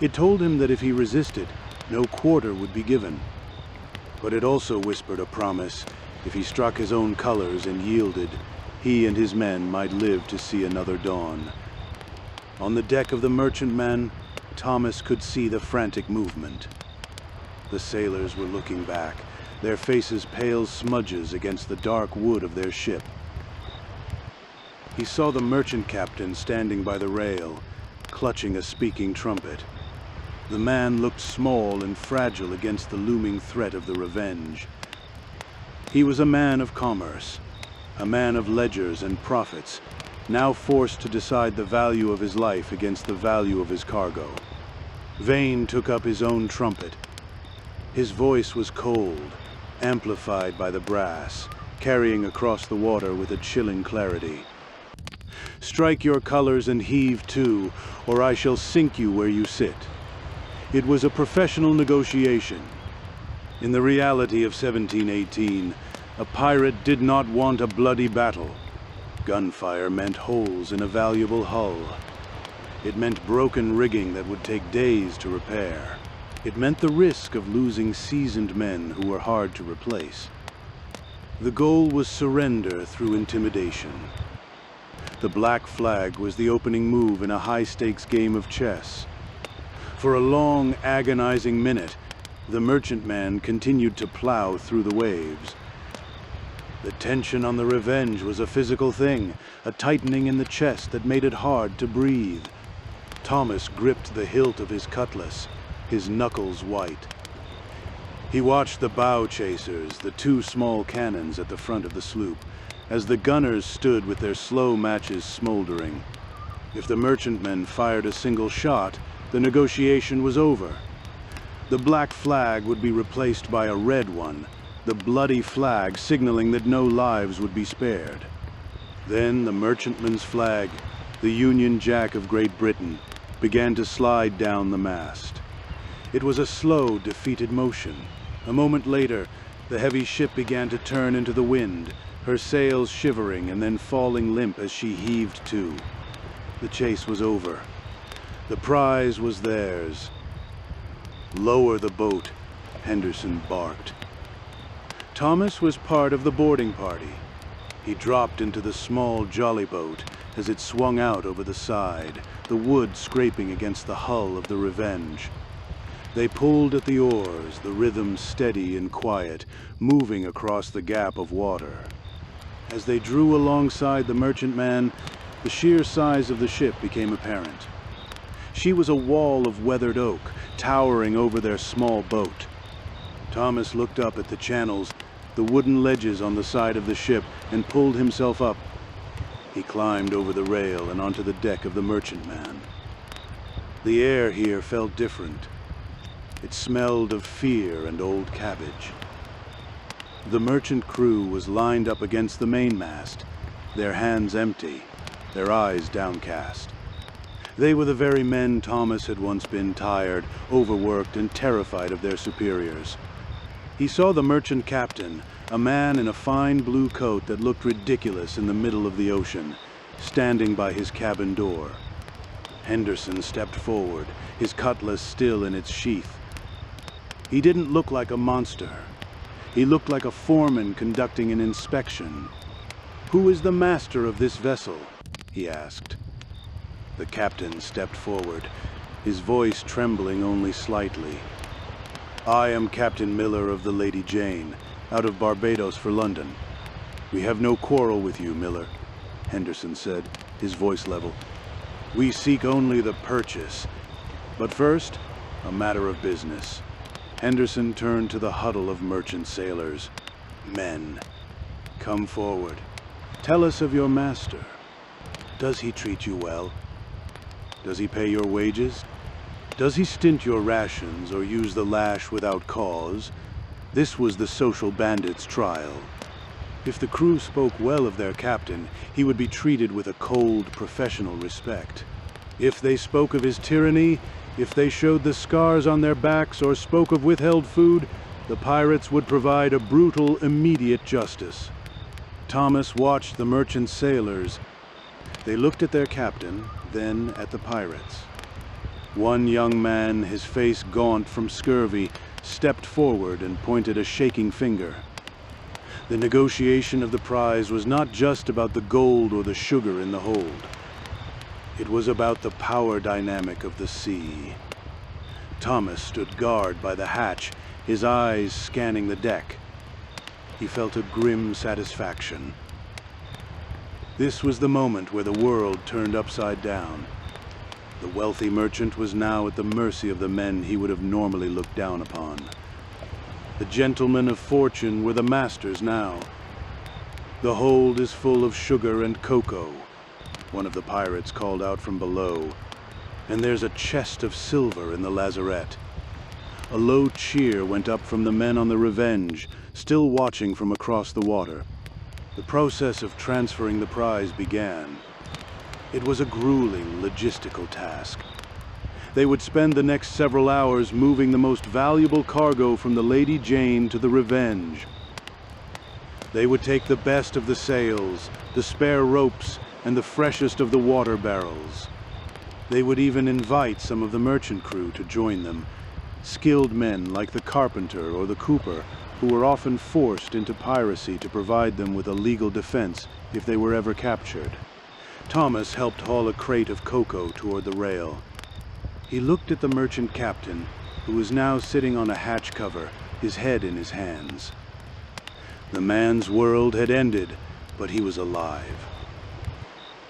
It told him that if he resisted, no quarter would be given. But it also whispered a promise: if he struck his own colors and yielded, he and his men might live to see another dawn. On the deck of the merchantman, Thomas could see the frantic movement. The sailors were looking back, their faces pale smudges against the dark wood of their ship. He saw the merchant captain standing by the rail, clutching a speaking trumpet. The man looked small and fragile against the looming threat of the Revenge. He was a man of commerce, a man of ledgers and profits, now forced to decide the value of his life against the value of his cargo. Vane took up his own trumpet. His voice was cold, amplified by the brass, carrying across the water with a chilling clarity. "Strike your colors and heave to, or I shall sink you where you sit." It was a professional negotiation. In the reality of 1718, a pirate did not want a bloody battle. Gunfire meant holes in a valuable hull. It meant broken rigging that would take days to repair. It meant the risk of losing seasoned men who were hard to replace. The goal was surrender through intimidation. The black flag was the opening move in a high-stakes game of chess. For a long, agonizing minute, the merchantman continued to plow through the waves. The tension on the Revenge was a physical thing, a tightening in the chest that made it hard to breathe. Thomas gripped the hilt of his cutlass, his knuckles white. He watched the bow chasers, the two small cannons at the front of the sloop, as the gunners stood with their slow matches smoldering. If the merchantmen fired a single shot, the negotiation was over. The black flag would be replaced by a red one, the bloody flag signaling that no lives would be spared. Then the merchantman's flag, the Union Jack of Great Britain, began to slide down the mast. It was a slow, defeated motion. A moment later, the heavy ship began to turn into the wind, her sails shivering and then falling limp as she heaved to. The chase was over. The prize was theirs. "Lower the boat," Henderson barked. Thomas was part of the boarding party. He dropped into the small jolly boat as it swung out over the side, the wood scraping against the hull of the Revenge. They pulled at the oars, the rhythm steady and quiet, moving across the gap of water. As they drew alongside the merchantman, the sheer size of the ship became apparent. She was a wall of weathered oak, towering over their small boat. Thomas looked up at the channels, the wooden ledges on the side of the ship, and pulled himself up. He climbed over the rail and onto the deck of the merchantman. The air here felt different. It smelled of fear and old cabbage. The merchant crew was lined up against the mainmast, their hands empty, their eyes downcast. They were the very men Thomas had once been, tired, overworked, and terrified of their superiors. He saw the merchant captain, a man in a fine blue coat that looked ridiculous in the middle of the ocean, standing by his cabin door. Henderson stepped forward, his cutlass still in its sheath. He didn't look like a monster. He looked like a foreman conducting an inspection. "Who is the master of this vessel?" he asked. The captain stepped forward, his voice trembling only slightly. "I am Captain Miller of the Lady Jane, out of Barbados for London. We have no quarrel with you, Miller," Henderson said, his voice level. "We seek only the purchase. But first, a matter of business." Henderson turned to the huddle of merchant sailors. "Men, come forward. Tell us of your master. Does he treat you well? Does he pay your wages? Does he stint your rations or use the lash without cause?" This was the social bandit's trial. If the crew spoke well of their captain, he would be treated with a cold, professional respect. If they spoke of his tyranny, if they showed the scars on their backs or spoke of withheld food, the pirates would provide a brutal, immediate justice. Thomas watched the merchant sailors. They looked at their captain, then at the pirates. One young man, his face gaunt from scurvy, stepped forward and pointed a shaking finger. The negotiation of the prize was not just about the gold or the sugar in the hold. It was about the power dynamic of the sea. Thomas stood guard by the hatch, his eyes scanning the deck. He felt a grim satisfaction. This was the moment where the world turned upside down. The wealthy merchant was now at the mercy of the men he would have normally looked down upon. The gentlemen of fortune were the masters now. "The hold is full of sugar and cocoa," one of the pirates called out from below, "and there's a chest of silver in the lazarette." A low cheer went up from the men on the Revenge, still watching from across the water. The process of transferring the prize began. It was a grueling logistical task. They would spend the next several hours moving the most valuable cargo from the Lady Jane to the Revenge. They would take the best of the sails, the spare ropes, and the freshest of the water barrels. They would even invite some of the merchant crew to join them, skilled men like the carpenter or the cooper, who were often forced into piracy to provide them with a legal defense if they were ever captured. Thomas helped haul a crate of cocoa toward the rail. He looked at the merchant captain, who was now sitting on a hatch cover, his head in his hands. The man's world had ended, but he was alive.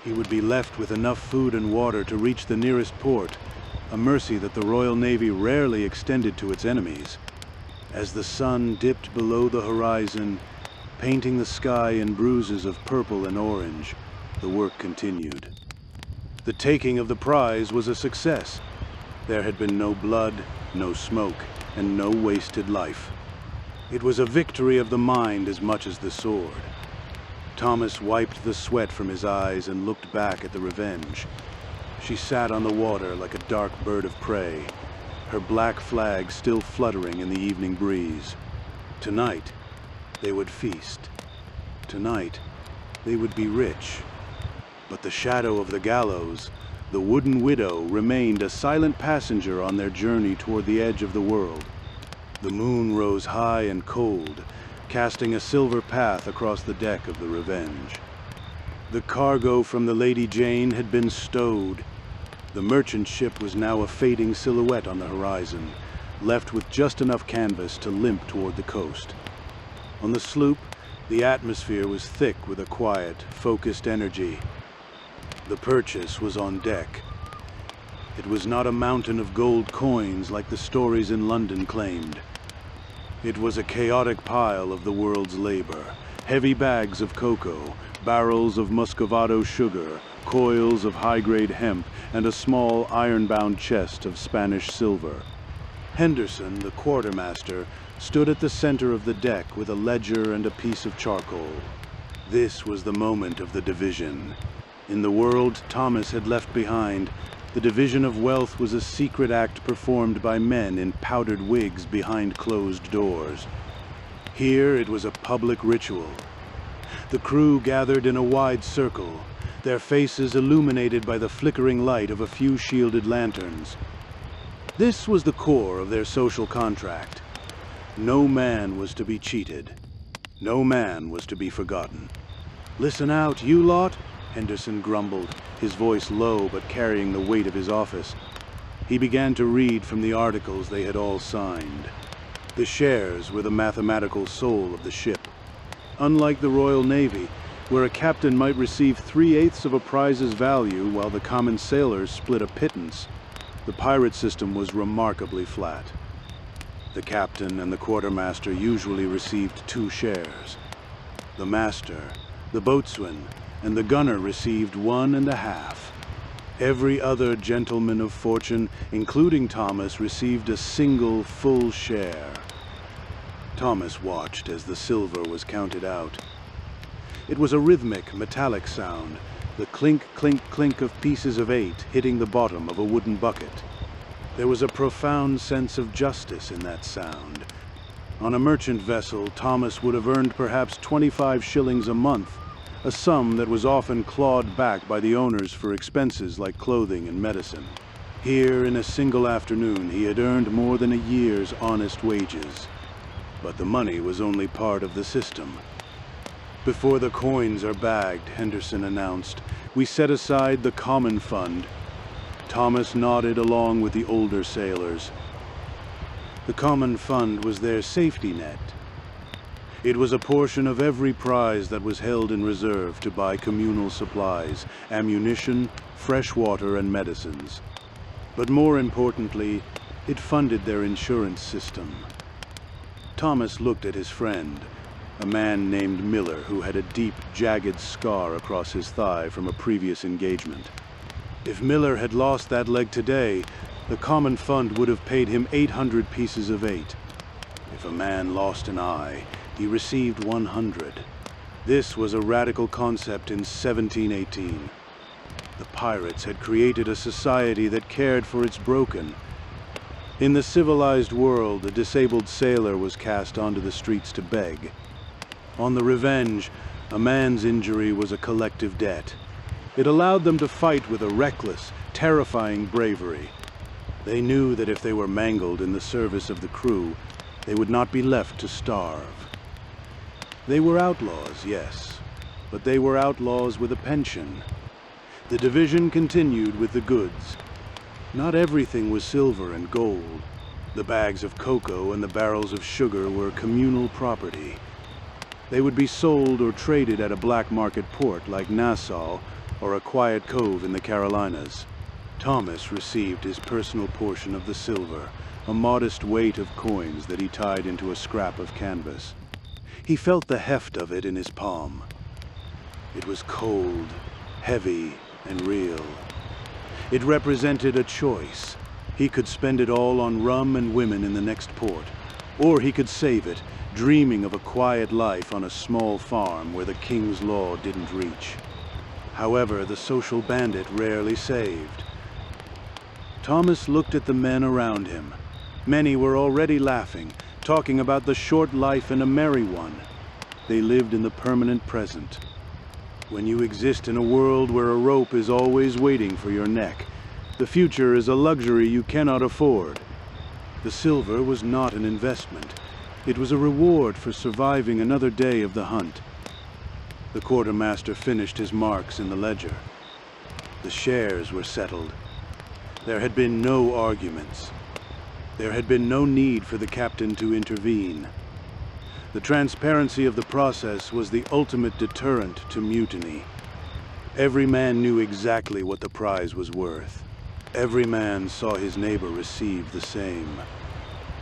He would be left with enough food and water to reach the nearest port, a mercy that the Royal Navy rarely extended to its enemies. As the sun dipped below the horizon, painting the sky in bruises of purple and orange, the work continued. The taking of the prize was a success. There had been no blood, no smoke, and no wasted life. It was a victory of the mind as much as the sword. Thomas wiped the sweat from his eyes and looked back at the Revenge. She sat on the water like a dark bird of prey, her black flag still fluttering in the evening breeze. Tonight, they would feast. Tonight, they would be rich. But the shadow of the gallows, the wooden widow, remained a silent passenger on their journey toward the edge of the world. The moon rose high and cold, casting a silver path across the deck of the Revenge. The cargo from the Lady Jane had been stowed. The merchant ship was now a fading silhouette on the horizon, left with just enough canvas to limp toward the coast. On the sloop, the atmosphere was thick with a quiet, focused energy. The purchase was on deck. It was not a mountain of gold coins like the stories in London claimed. It was a chaotic pile of the world's labor, heavy bags of cocoa, barrels of muscovado sugar, coils of high-grade hemp, and a small iron-bound chest of Spanish silver. Henderson, the quartermaster, stood at the center of the deck with a ledger and a piece of charcoal. This was the moment of the division. In the world Thomas had left behind, The division of wealth was a secret act performed by men in powdered wigs behind closed doors. Here it was a public ritual. The crew gathered in a wide circle, their faces illuminated by the flickering light of a few shielded lanterns. This was the core of their social contract. No man was to be cheated. No man was to be forgotten. "Listen out, you lot," Henderson grumbled, his voice low but carrying the weight of his office. He began to read from the articles they had all signed. The shares were the mathematical soul of the ship. Unlike the Royal Navy, where a captain might receive 3/8 of a prize's value while the common sailors split a pittance, the pirate system was remarkably flat. The captain and the quartermaster usually received 2 shares. The master, the boatswain, and the gunner received 1.5. Every other gentleman of fortune, including Thomas, received a single full share. Thomas watched as the silver was counted out. It was a rhythmic, metallic sound, the clink, clink, clink of pieces of 8 hitting the bottom of a wooden bucket. There was a profound sense of justice in that sound. On a merchant vessel, Thomas would have earned perhaps 25 shillings a month, a sum that was often clawed back by the owners for expenses like clothing and medicine. Here, in a single afternoon, he had earned more than a year's honest wages. But the money was only part of the system. "Before the coins are bagged," Henderson announced, "we set aside the common fund." Thomas nodded along with the older sailors. The common fund was their safety net. It was a portion of every prize that was held in reserve to buy communal supplies, ammunition, fresh water, and medicines. But more importantly, it funded their insurance system. Thomas looked at his friend, a man named Miller who had a deep, jagged scar across his thigh from a previous engagement. If Miller had lost that leg today, the common fund would have paid him 800 pieces of 8. If a man lost an eye, he received 100. This was a radical concept in 1718. The pirates had created a society that cared for its broken. In the civilized world, a disabled sailor was cast onto the streets to beg. On the Revenge, a man's injury was a collective debt. It allowed them to fight with a reckless, terrifying bravery. They knew that if they were mangled in the service of the crew, they would not be left to starve. They were outlaws, yes, but they were outlaws with a pension. The division continued with the goods. Not everything was silver and gold. The bags of cocoa and the barrels of sugar were communal property. They would be sold or traded at a black market port like Nassau or a quiet cove in the Carolinas. Thomas received his personal portion of the silver, a modest weight of coins that he tied into a scrap of canvas. He felt the heft of it in his palm. It was cold, heavy, and real. It represented a choice. He could spend it all on rum and women in the next port, or he could save it, dreaming of a quiet life on a small farm where the king's law didn't reach. However, the social bandit rarely saved. Thomas looked at the men around him. Many were already laughing, talking about the short life and a merry one. They lived in the permanent present. When you exist in a world where a rope is always waiting for your neck, the future is a luxury you cannot afford. The silver was not an investment. It was a reward for surviving another day of the hunt. The quartermaster finished his marks in the ledger. The shares were settled. There had been no arguments. There had been no need for the captain to intervene. The transparency of the process was the ultimate deterrent to mutiny. Every man knew exactly what the prize was worth. Every man saw his neighbor receive the same.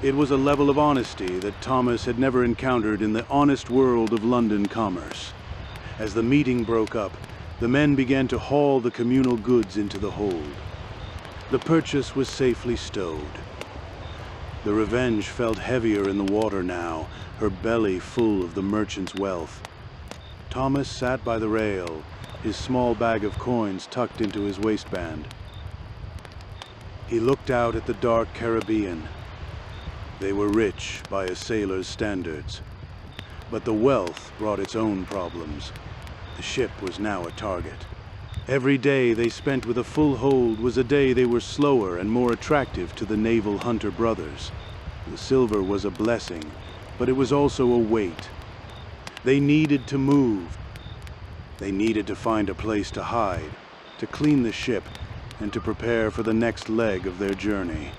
It was a level of honesty that Thomas had never encountered in the honest world of London commerce. As the meeting broke up, the men began to haul the communal goods into the hold. The purchase was safely stowed. The Revenge felt heavier in the water now, her belly full of the merchant's wealth. Thomas sat by the rail, his small bag of coins tucked into his waistband. He looked out at the dark Caribbean. They were rich by a sailor's standards. But the wealth brought its own problems. The ship was now a target. Every day they spent with a full hold was a day they were slower and more attractive to the naval hunter brothers. The silver was a blessing, but it was also a weight. They needed to move. They needed to find a place to hide, to clean the ship, and to prepare for the next leg of their journey.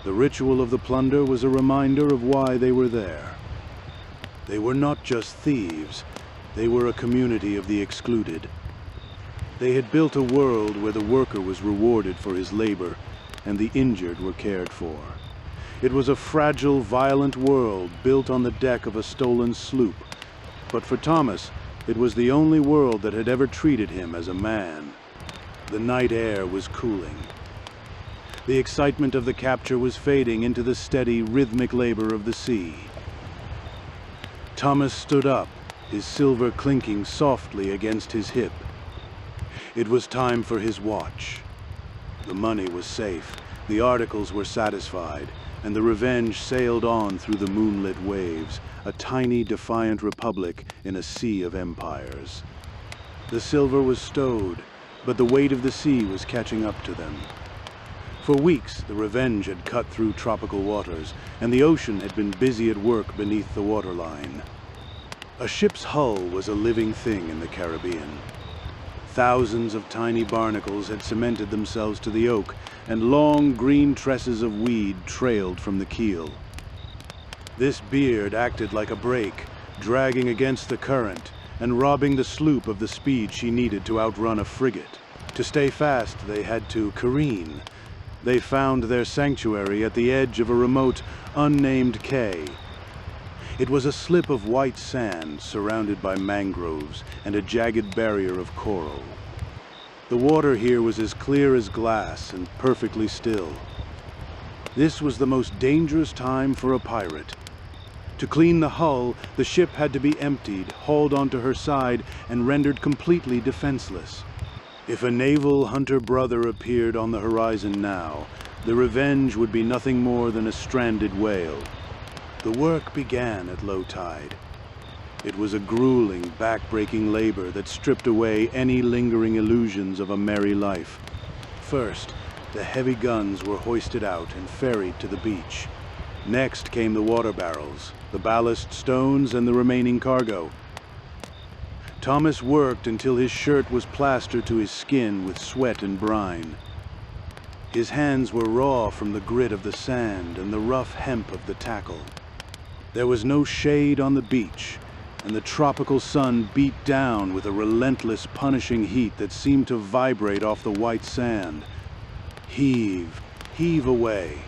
The ritual of the plunder was a reminder of why they were there. They were not just thieves, they were a community of the excluded. They had built a world where the worker was rewarded for his labor, and the injured were cared for. It was a fragile, violent world built on the deck of a stolen sloop. But for Thomas, it was the only world that had ever treated him as a man. The night air was cooling. The excitement of the capture was fading into the steady, rhythmic labor of the sea. Thomas stood up, his silver clinking softly against his hip. It was time for his watch. The money was safe, the articles were satisfied, and the Revenge sailed on through the moonlit waves, a tiny, defiant republic in a sea of empires. The silver was stowed, but the weight of the sea was catching up to them. For weeks, the Revenge had cut through tropical waters, and the ocean had been busy at work beneath the waterline. A ship's hull was a living thing in the Caribbean. Thousands of tiny barnacles had cemented themselves to the oak, and long green tresses of weed trailed from the keel. This beard acted like a brake, dragging against the current, and robbing the sloop of the speed she needed to outrun a frigate. To stay fast, they had to careen. They found their sanctuary at the edge of a remote, unnamed cay. It was a slip of white sand surrounded by mangroves and a jagged barrier of coral. The water here was as clear as glass and perfectly still. This was the most dangerous time for a pirate. To clean the hull, the ship had to be emptied, hauled onto her side, and rendered completely defenseless. If a naval hunter brother appeared on the horizon now, the Revenge would be nothing more than a stranded whale. The work began at low tide. It was a grueling, back-breaking labor that stripped away any lingering illusions of a merry life. First, the heavy guns were hoisted out and ferried to the beach. Next came the water barrels, the ballast stones, and the remaining cargo. Thomas worked until his shirt was plastered to his skin with sweat and brine. His hands were raw from the grit of the sand and the rough hemp of the tackle. There was no shade on the beach, and the tropical sun beat down with a relentless, punishing heat that seemed to vibrate off the white sand. "Heave, heave away,"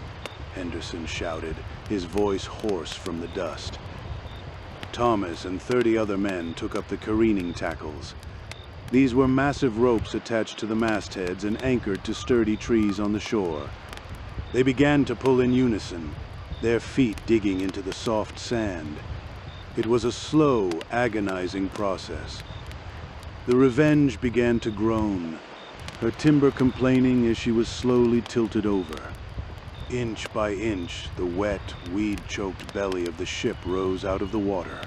Henderson shouted, his voice hoarse from the dust. Thomas and 30 other men took up the careening tackles. These were massive ropes attached to the mastheads and anchored to sturdy trees on the shore. They began to pull in unison, their feet digging into the soft sand. It was a slow, agonizing process. The Revenge began to groan, her timber complaining as she was slowly tilted over. Inch by inch, the wet, weed-choked belly of the ship rose out of the water.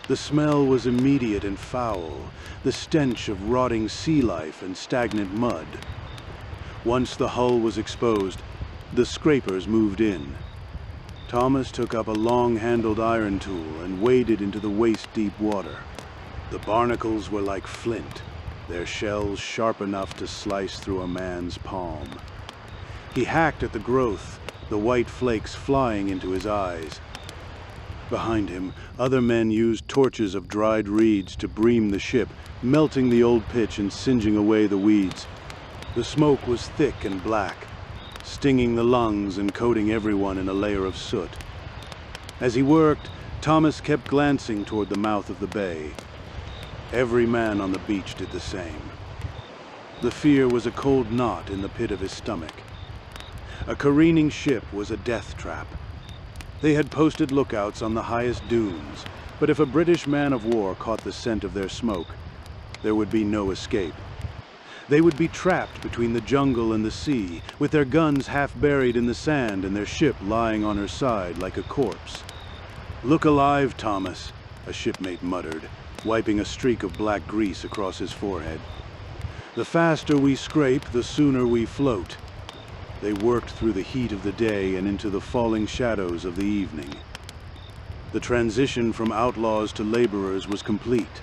The smell was immediate and foul, the stench of rotting sea life and stagnant mud. Once the hull was exposed, the scrapers moved in. Thomas took up a long-handled iron tool and waded into the waist-deep water. The barnacles were like flint, their shells sharp enough to slice through a man's palm. He hacked at the growth, the white flakes flying into his eyes. Behind him, other men used torches of dried reeds to bream the ship, melting the old pitch and singeing away the weeds. The smoke was thick and black, stinging the lungs and coating everyone in a layer of soot. As he worked, Thomas kept glancing toward the mouth of the bay. Every man on the beach did the same. The fear was a cold knot in the pit of his stomach. A careening ship was a death trap. They had posted lookouts on the highest dunes, but if a British man of war caught the scent of their smoke, there would be no escape. They would be trapped between the jungle and the sea, with their guns half buried in the sand and their ship lying on her side like a corpse. "Look alive, Thomas," a shipmate muttered, wiping a streak of black grease across his forehead. "The faster we scrape, the sooner we float." They worked through the heat of the day and into the falling shadows of the evening. The transition from outlaws to laborers was complete.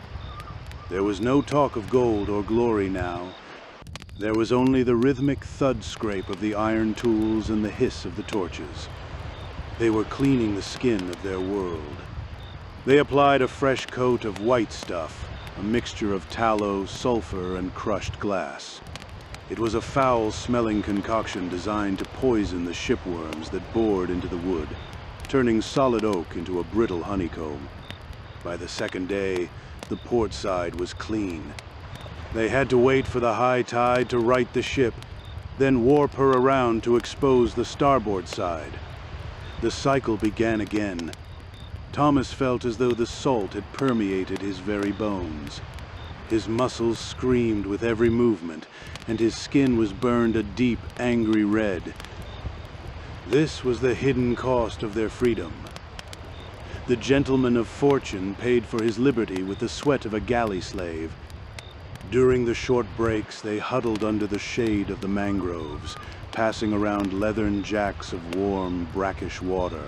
There was no talk of gold or glory now. There was only the rhythmic thud scrape of the iron tools and the hiss of the torches. They were cleaning the skin of their world. They applied a fresh coat of white stuff, a mixture of tallow, sulfur, and crushed glass. It was a foul-smelling concoction designed to poison the shipworms that bored into the wood, turning solid oak into a brittle honeycomb. By the second day, the port side was clean. They had to wait for the high tide to right the ship, then warp her around to expose the starboard side. The cycle began again. Thomas felt as though the salt had permeated his very bones. His muscles screamed with every movement, and his skin was burned a deep, angry red. This was the hidden cost of their freedom. The gentleman of fortune paid for his liberty with the sweat of a galley slave. During the short breaks, they huddled under the shade of the mangroves, passing around leathern jacks of warm, brackish water.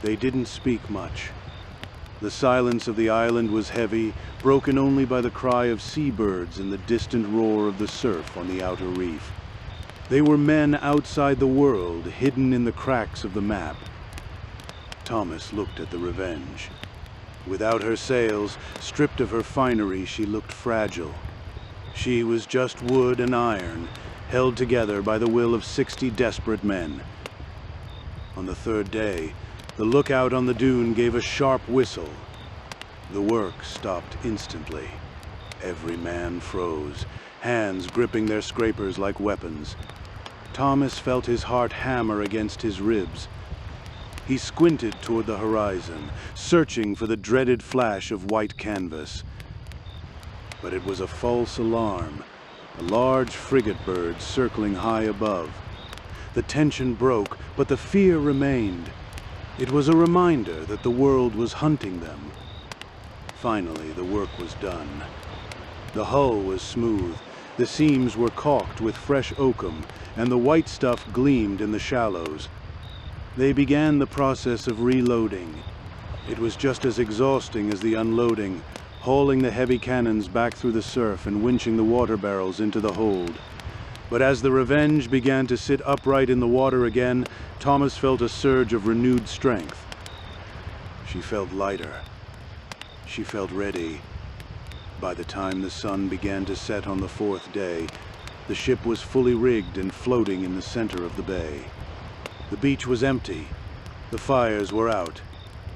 They didn't speak much. The silence of the island was heavy, broken only by the cry of seabirds and the distant roar of the surf on the outer reef. They were men outside the world, hidden in the cracks of the map. Thomas looked at the Revenge. Without her sails, stripped of her finery, she looked fragile. She was just wood and iron, held together by the will of 60 desperate men. On the third day, the lookout on the dune gave a sharp whistle. The work stopped instantly. Every man froze, hands gripping their scrapers like weapons. Thomas felt his heart hammer against his ribs. He squinted toward the horizon, searching for the dreaded flash of white canvas. But it was a false alarm, a large frigate bird circling high above. The tension broke, but the fear remained. It was a reminder that the world was hunting them. Finally, the work was done. The hull was smooth, the seams were caulked with fresh oakum, and the white stuff gleamed in the shallows. They began the process of reloading. It was just as exhausting as the unloading, hauling the heavy cannons back through the surf and winching the water barrels into the hold. But as the Revenge began to sit upright in the water again, Thomas felt a surge of renewed strength. She felt lighter. She felt ready. By the time the sun began to set on the fourth day, the ship was fully rigged and floating in the center of the bay. The beach was empty, the fires were out,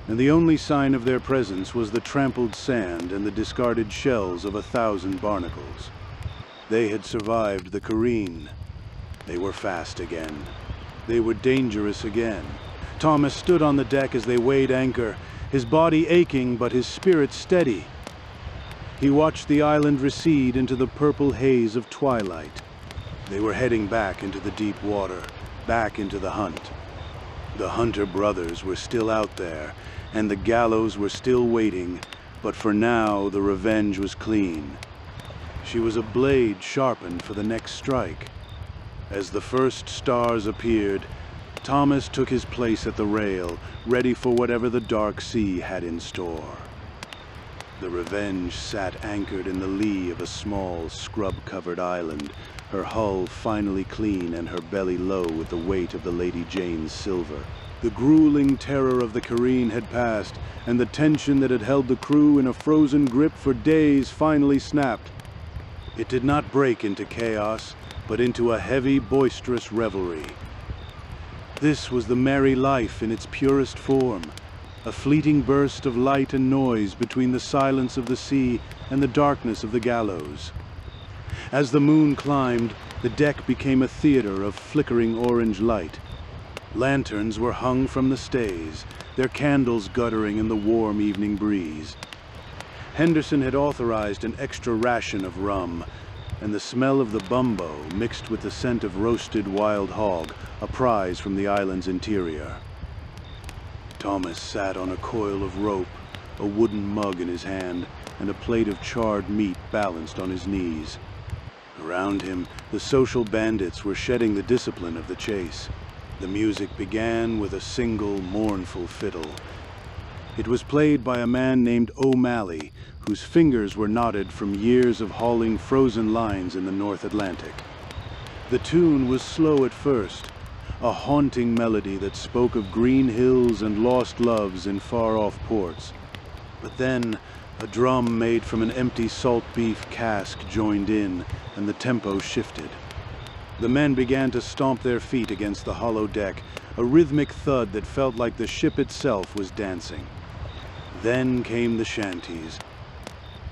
and the only sign of their presence was the trampled sand and the discarded shells of 1,000 barnacles. They had survived the Careen. They were fast again. They were dangerous again. Thomas stood on the deck as they weighed anchor, his body aching but his spirit steady. He watched the island recede into the purple haze of twilight. They were heading back into the deep water, back into the hunt. The Hunter brothers were still out there, and the gallows were still waiting, but for now the Revenge was clean. She was a blade sharpened for the next strike. As the first stars appeared, Thomas took his place at the rail, ready for whatever the dark sea had in store. The Revenge sat anchored in the lee of a small, scrub-covered island, her hull finally clean and her belly low with the weight of the Lady Jane's silver. The grueling terror of the Careen had passed, and the tension that had held the crew in a frozen grip for days finally snapped. It did not break into chaos, but into a heavy, boisterous revelry. This was the merry life in its purest form, a fleeting burst of light and noise between the silence of the sea and the darkness of the gallows. As the moon climbed, the deck became a theater of flickering orange light. Lanterns were hung from the stays, their candles guttering in the warm evening breeze. Henderson had authorized an extra ration of rum, and the smell of the Bumbo mixed with the scent of roasted wild hog, a prize from the island's interior. Thomas sat on a coil of rope, a wooden mug in his hand, and a plate of charred meat balanced on his knees. Around him, the social bandits were shedding the discipline of the chase. The music began with a single, mournful fiddle. It was played by a man named O'Malley, whose fingers were knotted from years of hauling frozen lines in the North Atlantic. The tune was slow at first, a haunting melody that spoke of green hills and lost loves in far-off ports. But then, a drum made from an empty salt beef cask joined in, and the tempo shifted. The men began to stomp their feet against the hollow deck, a rhythmic thud that felt like the ship itself was dancing. Then came the shanties.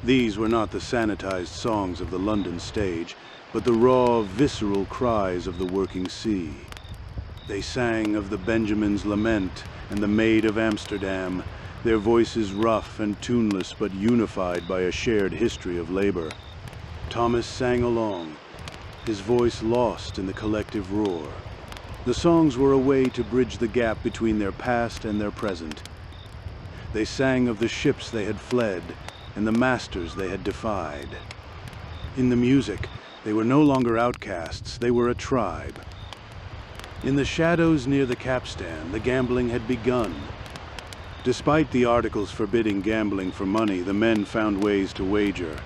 These were not the sanitized songs of the London stage, but the raw, visceral cries of the working sea. They sang of the Benjamin's Lament and the Maid of Amsterdam, their voices rough and tuneless but unified by a shared history of labor. Thomas sang along, his voice lost in the collective roar. The songs were a way to bridge the gap between their past and their present. They sang of the ships they had fled and the masters they had defied. In the music, they were no longer outcasts, they were a tribe. In the shadows near the capstan, the gambling had begun. Despite the articles forbidding gambling for money, the men found ways to wager.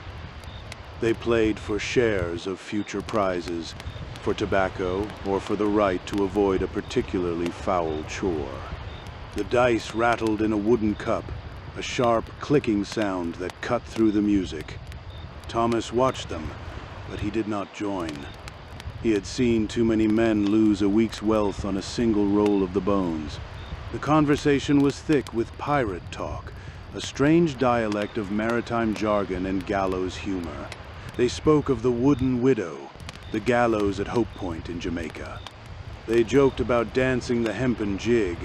They played for shares of future prizes, for tobacco, or for the right to avoid a particularly foul chore. The dice rattled in a wooden cup, a sharp, clicking sound that cut through the music. Thomas watched them, but he did not join. He had seen too many men lose a week's wealth on a single roll of the bones. The conversation was thick with pirate talk, a strange dialect of maritime jargon and gallows humor. They spoke of the wooden widow, the gallows at Hope Point in Jamaica. They joked about dancing the hempen jig,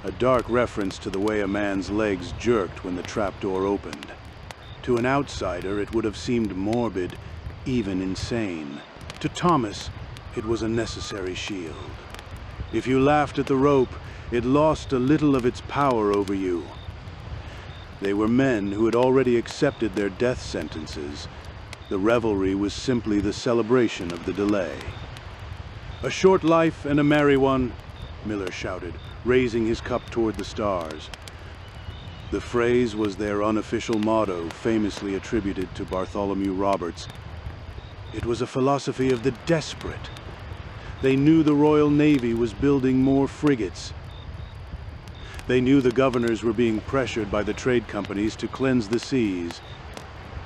a dark reference to the way a man's legs jerked when the trapdoor opened. To an outsider, it would have seemed morbid, even insane. To Thomas, it was a necessary shield. If you laughed at the rope, it lost a little of its power over you. They were men who had already accepted their death sentences. The revelry was simply the celebration of the delay. "A short life and a merry one," Miller shouted, raising his cup toward the stars. The phrase was their unofficial motto, famously attributed to Bartholomew Roberts. It was a philosophy of the desperate. They knew the Royal Navy was building more frigates. They knew the governors were being pressured by the trade companies to cleanse the seas.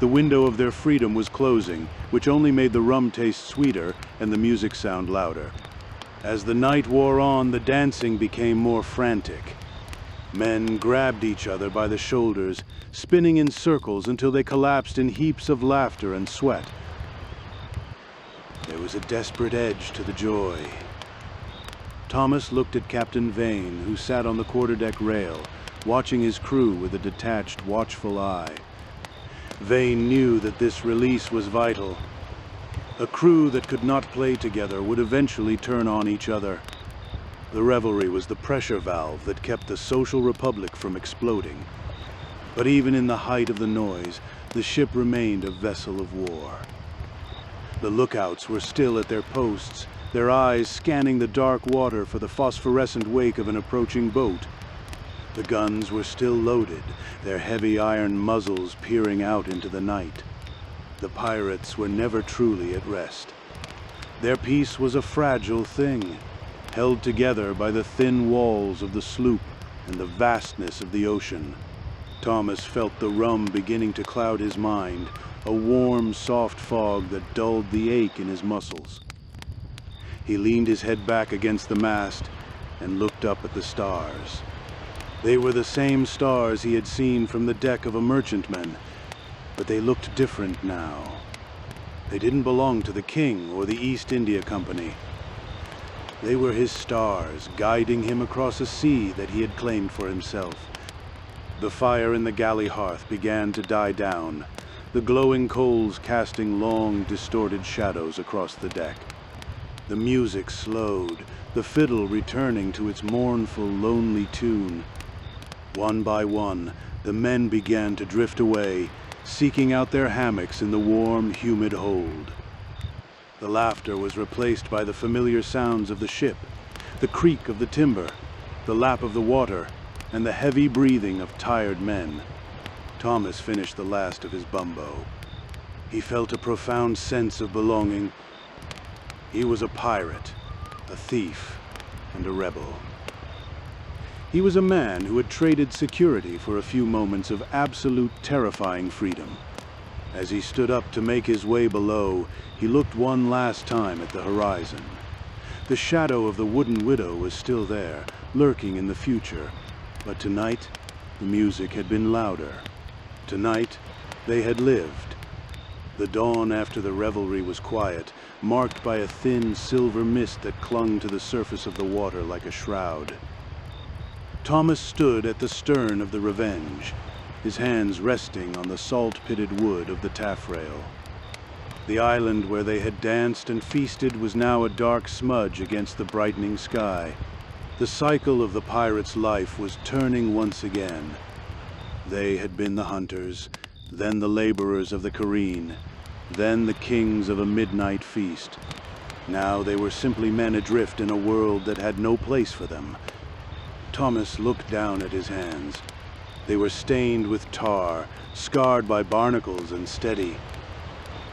The window of their freedom was closing, which only made the rum taste sweeter and the music sound louder. As the night wore on, the dancing became more frantic. Men grabbed each other by the shoulders, spinning in circles until they collapsed in heaps of laughter and sweat. There was a desperate edge to the joy. Thomas looked at Captain Vane, who sat on the quarterdeck rail, watching his crew with a detached, watchful eye. Vane knew that this release was vital. A crew that could not play together would eventually turn on each other. The revelry was the pressure valve that kept the social republic from exploding. But even in the height of the noise, the ship remained a vessel of war. The lookouts were still at their posts, their eyes scanning the dark water for the phosphorescent wake of an approaching boat. The guns were still loaded, their heavy iron muzzles peering out into the night. The pirates were never truly at rest. Their peace was a fragile thing, held together by the thin walls of the sloop and the vastness of the ocean. Thomas felt the rum beginning to cloud his mind, a warm, soft fog that dulled the ache in his muscles. He leaned his head back against the mast and looked up at the stars. They were the same stars he had seen from the deck of a merchantman, but they looked different now. They didn't belong to the king or the East India Company. They were his stars, guiding him across a sea that he had claimed for himself. The fire in the galley hearth began to die down. the glowing coals casting long, distorted shadows across the deck. The music slowed, the fiddle returning to its mournful, lonely tune. One by one, the men began to drift away, seeking out their hammocks in the warm, humid hold. The laughter was replaced by the familiar sounds of the ship, the creak of the timber, the lap of the water, and the heavy breathing of tired men. Thomas finished the last of his Bumbo. He felt a profound sense of belonging. He was a pirate, a thief, and a rebel. He was a man who had traded security for a few moments of absolute terrifying freedom. As he stood up to make his way below, he looked one last time at the horizon. The shadow of the Wooden Widow was still there, lurking in the future. But tonight, the music had been louder. Tonight, they had lived. The dawn after the revelry was quiet, marked by a thin silver mist that clung to the surface of the water like a shroud. Thomas stood at the stern of the Revenge, his hands resting on the salt-pitted wood of the taffrail. The island where they had danced and feasted was now a dark smudge against the brightening sky. The cycle of the pirate's life was turning once again. They had been the hunters, then the laborers of the Careen, then the kings of a midnight feast. Now they were simply men adrift in a world that had no place for them. Thomas looked down at his hands. They were stained with tar, scarred by barnacles and steady.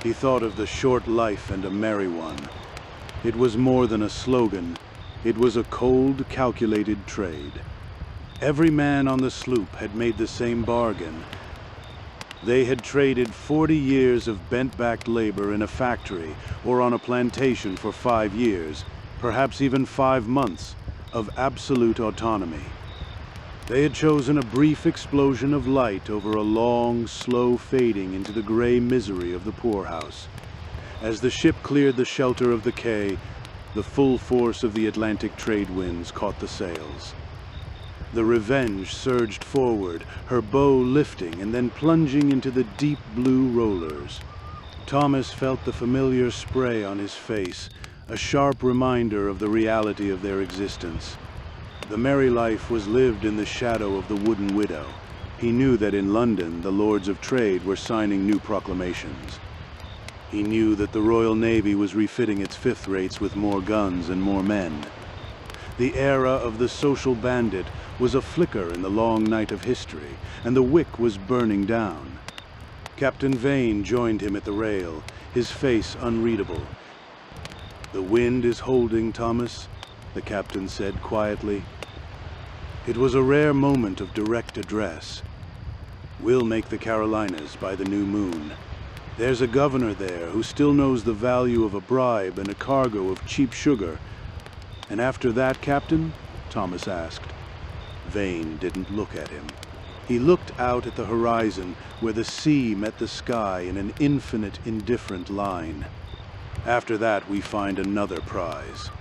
He thought of the short life and a merry one. It was more than a slogan. It was a cold, calculated trade. Every man on the sloop had made the same bargain. They had traded 40 years of bent-backed labor in a factory or on a plantation for 5 years, perhaps even 5 months, of absolute autonomy. They had chosen a brief explosion of light over a long, slow fading into the gray misery of the poorhouse. As the ship cleared the shelter of the quay, the full force of the Atlantic trade winds caught the sails. The Revenge surged forward, her bow lifting and then plunging into the deep blue rollers. Thomas felt the familiar spray on his face, a sharp reminder of the reality of their existence. The merry life was lived in the shadow of the Wooden Widow. He knew that in London the Lords of Trade were signing new proclamations. He knew that the Royal Navy was refitting its fifth rates with more guns and more men. The era of the social bandit was a flicker in the long night of history, and the wick was burning down. Captain Vane joined him at the rail, his face unreadable. "The wind is holding, Thomas," the captain said quietly. It was a rare moment of direct address. "We'll make the Carolinas by the new moon. There's a governor there who still knows the value of a bribe and a cargo of cheap sugar." "And after that, Captain?" Thomas asked. Vane didn't look at him. He looked out at the horizon where the sea met the sky in an infinite, indifferent line. "After that, we find another prize.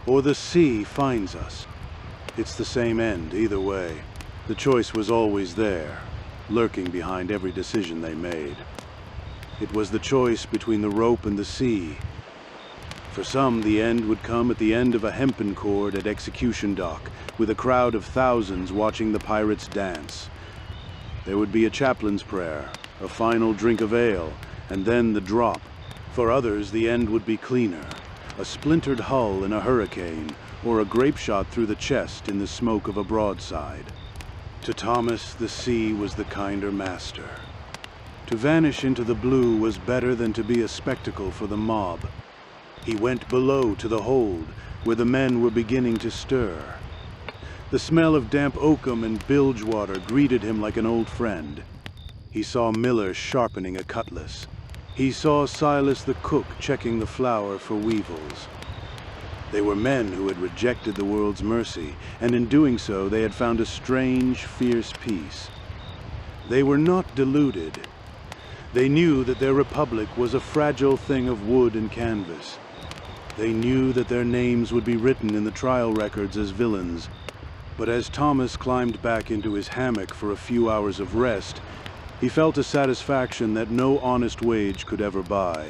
Or the sea finds us. It's the same end, either way. The choice was always there, lurking behind every decision they made. It was the choice between the rope and the sea. For some, the end would come at the end of a hempen cord at Execution Dock, with a crowd of thousands watching the pirates dance. There would be a chaplain's prayer, a final drink of ale, and then the drop. For others, the end would be cleaner, a splintered hull in a hurricane, or a grape shot through the chest in the smoke of a broadside. To Thomas, the sea was the kinder master. To vanish into the blue was better than to be a spectacle for the mob. He went below to the hold, where the men were beginning to stir. The smell of damp oakum and bilge water greeted him like an old friend. He saw Miller sharpening a cutlass. He saw Silas the cook checking the flour for weevils. They were men who had rejected the world's mercy, and in doing so they had found a strange, fierce peace. They were not deluded. They knew that their republic was a fragile thing of wood and canvas. They knew that their names would be written in the trial records as villains. But as Thomas climbed back into his hammock for a few hours of rest, He felt a satisfaction that no honest wage could ever buy.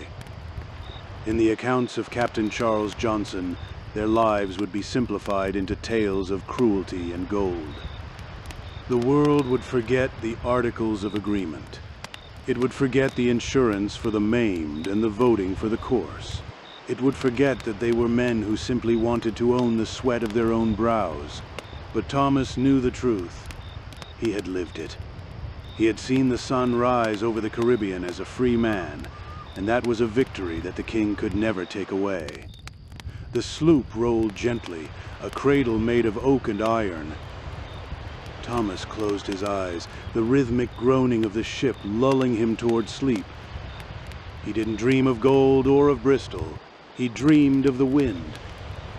In the accounts of Captain Charles Johnson, their lives would be simplified into tales of cruelty and gold. The world would forget the Articles of Agreement. It would forget the insurance for the maimed and the voting for the course. It would forget that they were men who simply wanted to own the sweat of their own brows. But Thomas knew the truth. He had lived it. He had seen the sun rise over the Caribbean as a free man, and that was a victory that the king could never take away. The sloop rolled gently, a cradle made of oak and iron. Thomas closed his eyes, the rhythmic groaning of the ship lulling him toward sleep. He didn't dream of gold or of Bristol. He dreamed of the wind.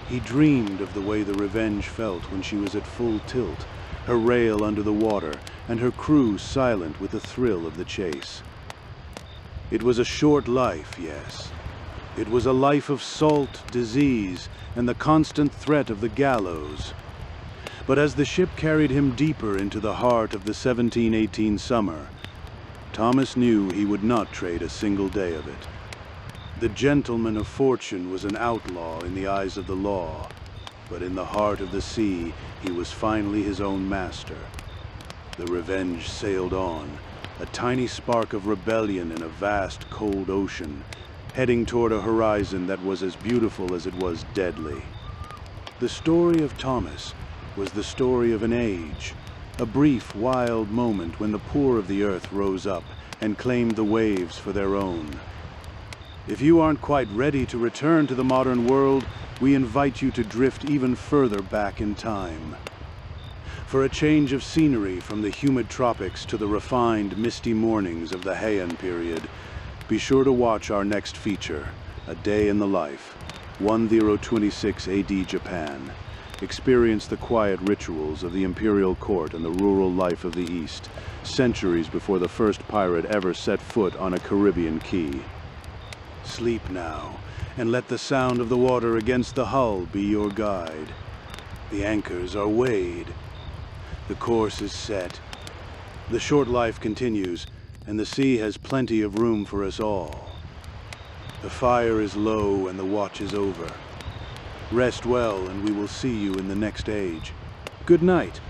He dreamed of the way the Revenge felt when she was at full tilt, her rail under the water, and her crew silent with the thrill of the chase. It was a short life, yes. It was a life of salt, disease, and the constant threat of the gallows. But as the ship carried him deeper into the heart of the 1718 summer, Thomas knew he would not trade a single day of it. The gentleman of fortune was an outlaw in the eyes of the law, but in the heart of the sea he was finally his own master. The Revenge sailed on, a tiny spark of rebellion in a vast, cold ocean, heading toward a horizon that was as beautiful as it was deadly. The story of Thomas was the story of an age, a brief, wild moment when the poor of the earth rose up and claimed the waves for their own. If you aren't quite ready to return to the modern world, we invite you to drift even further back in time. For a change of scenery from the humid tropics to the refined, misty mornings of the Heian period, be sure to watch our next feature, A Day in the Life, 1026 AD Japan. Experience the quiet rituals of the imperial court and the rural life of the East, centuries before the first pirate ever set foot on a Caribbean quay. Sleep now, and let the sound of the water against the hull be your guide. The anchors are weighed. The course is set. The short life continues, and the sea has plenty of room for us all. The fire is low and the watch is over. Rest well, and we will see you in the next age. Good night.